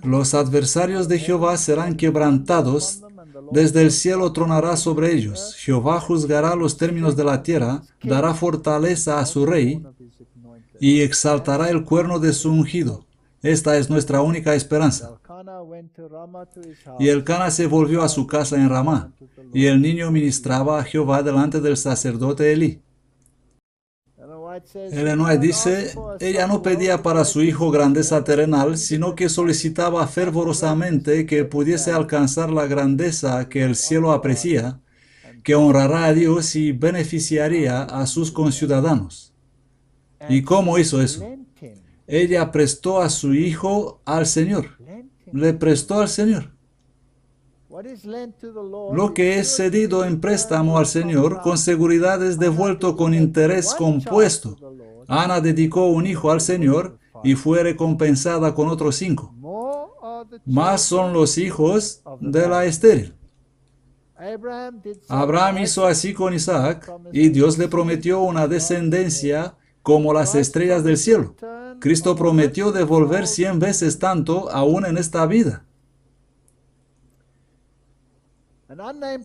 Los adversarios de Jehová serán quebrantados, desde el cielo tronará sobre ellos. Jehová juzgará los términos de la tierra, dará fortaleza a su rey y exaltará el cuerno de su ungido. Esta es nuestra única esperanza. Y Elcana se volvió a su casa en Ramá, y el niño ministraba a Jehová delante del sacerdote Elí. Ellen White dice, ella no pedía para su hijo grandeza terrenal, sino que solicitaba fervorosamente que pudiese alcanzar la grandeza que el cielo aprecia, que honrará a Dios y beneficiaría a sus conciudadanos. ¿Y cómo hizo eso? Ella prestó a su hijo al Señor. Le prestó al Señor. Lo que es cedido en préstamo al Señor, con seguridad es devuelto con interés compuesto. Ana dedicó un hijo al Señor y fue recompensada con otros 5. Más son los hijos de la estéril. Abraham hizo así con Isaac, y Dios le prometió una descendencia como las estrellas del cielo. Cristo prometió devolver 100 veces tanto aún en esta vida.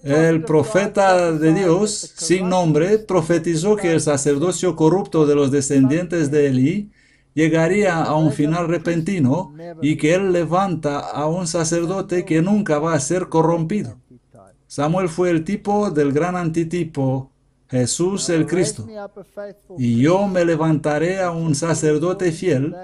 El profeta de Dios, sin nombre, profetizó que el sacerdocio corrupto de los descendientes de Elí llegaría a un final repentino y que él levanta a un sacerdote que nunca va a ser corrompido. Samuel fue el tipo del gran antitipo, Jesús el Cristo. Y yo me levantaré a un sacerdote fiel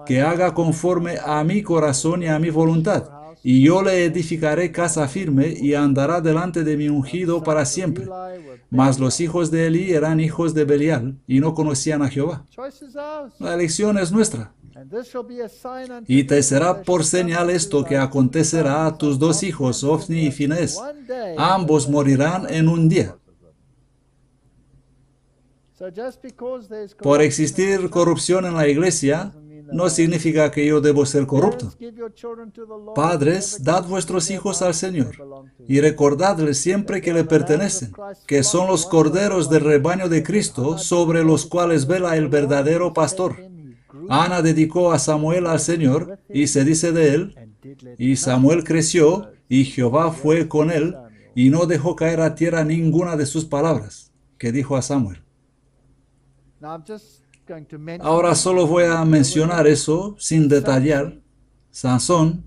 que haga conforme a mi corazón y a mi voluntad. Y yo le edificaré casa firme y andará delante de mi ungido para siempre. Mas los hijos de Elí eran hijos de Belial y no conocían a Jehová. La elección es nuestra. Y te será por señal esto que acontecerá a tus 2 hijos, Ofni y Finés. Ambos morirán en un día. Por existir corrupción en la iglesia, no significa que yo debo ser corrupto. Padres, dad vuestros hijos al Señor y recordadles siempre que le pertenecen, que son los corderos del rebaño de Cristo sobre los cuales vela el verdadero pastor. Ana dedicó a Samuel al Señor y se dice de él, y Samuel creció y Jehová fue con él y no dejó caer a tierra ninguna de sus palabras que dijo a Samuel. Ahora solo voy a mencionar eso sin detallar. Sansón,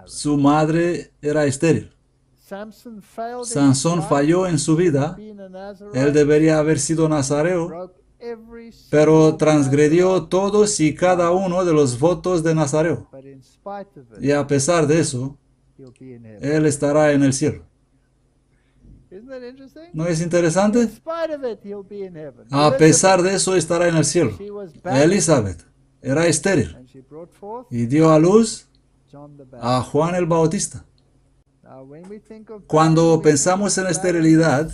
su madre era estéril. Sansón falló en su vida. Él debería haber sido nazareo, pero transgredió todos y cada uno de los votos de Nazareo. Y a pesar de eso, él estará en el cielo. ¿No es interesante? A pesar de eso, estará en el cielo. Elizabeth era estéril y dio a luz a Juan el Bautista. Cuando pensamos en esterilidad,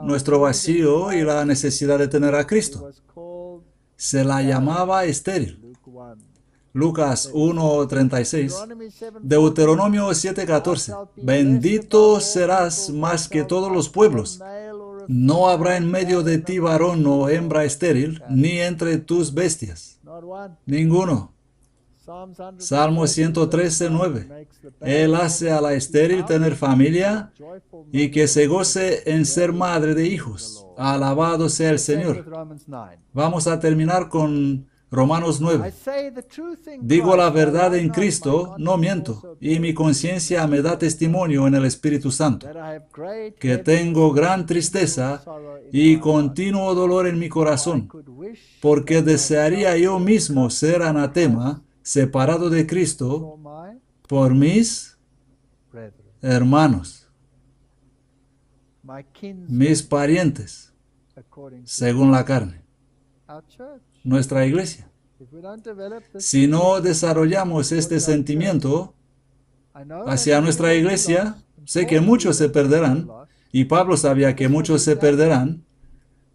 nuestro vacío y la necesidad de tener a Cristo, se la llamaba estéril. Lucas 1:36, Deuteronomio 7:14, bendito serás más que todos los pueblos. No habrá en medio de ti varón o hembra estéril, ni entre tus bestias. Ninguno. Salmo 113:9. Él hace a la estéril tener familia y que se goce en ser madre de hijos. Alabado sea el Señor. Vamos a terminar con Romanos 9. Digo la verdad en Cristo, no miento, y mi conciencia me da testimonio en el Espíritu Santo, que tengo gran tristeza y continuo dolor en mi corazón, porque desearía yo mismo ser anatema, separado de Cristo, por mis hermanos, mis parientes, según la carne. Nuestra iglesia. Si no desarrollamos este sentimiento hacia nuestra iglesia, sé que muchos se perderán, y Pablo sabía que muchos se perderán,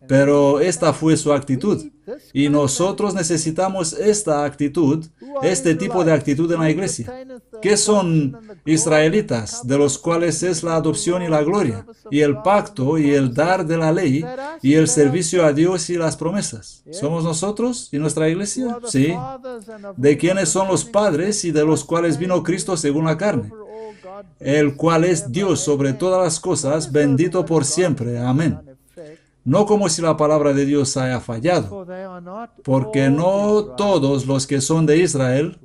pero esta fue su actitud. Y nosotros necesitamos esta actitud, este tipo de actitud en la iglesia. ¿Qué son israelitas, de los cuales es la adopción y la gloria, y el pacto y el dar de la ley, y el servicio a Dios y las promesas? ¿Somos nosotros y nuestra iglesia? Sí. ¿De quiénes son los padres y de los cuales vino Cristo según la carne? El cual es Dios sobre todas las cosas, bendito por siempre. Amén. No como si la palabra de Dios haya fallado, porque no todos los que son de Israel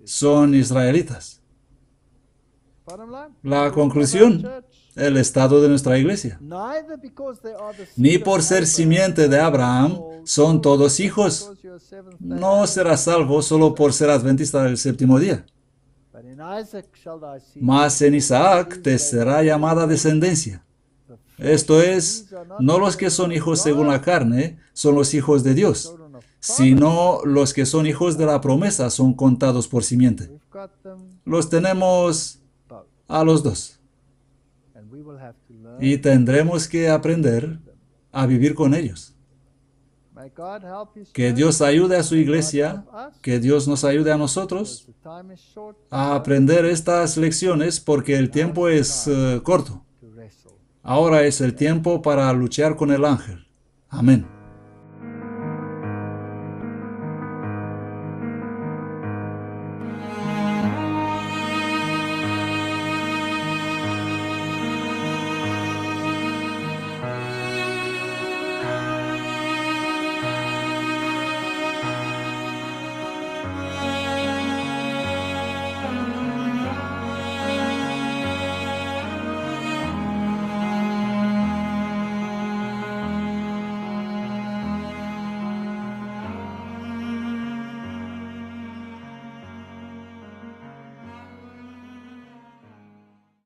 son israelitas. La conclusión, el estado de nuestra iglesia. Ni por ser simiente de Abraham son todos hijos. No serás salvo solo por ser adventista del séptimo día. Mas en Isaac te será llamada descendencia. Esto es, no los que son hijos según la carne son los hijos de Dios, sino los que son hijos de la promesa son contados por simiente. Los tenemos a los dos. Y tendremos que aprender a vivir con ellos. Que Dios ayude a su iglesia, que Dios nos ayude a nosotros a aprender estas lecciones porque el tiempo es corto. Ahora es el tiempo para luchar con el ángel. Amén.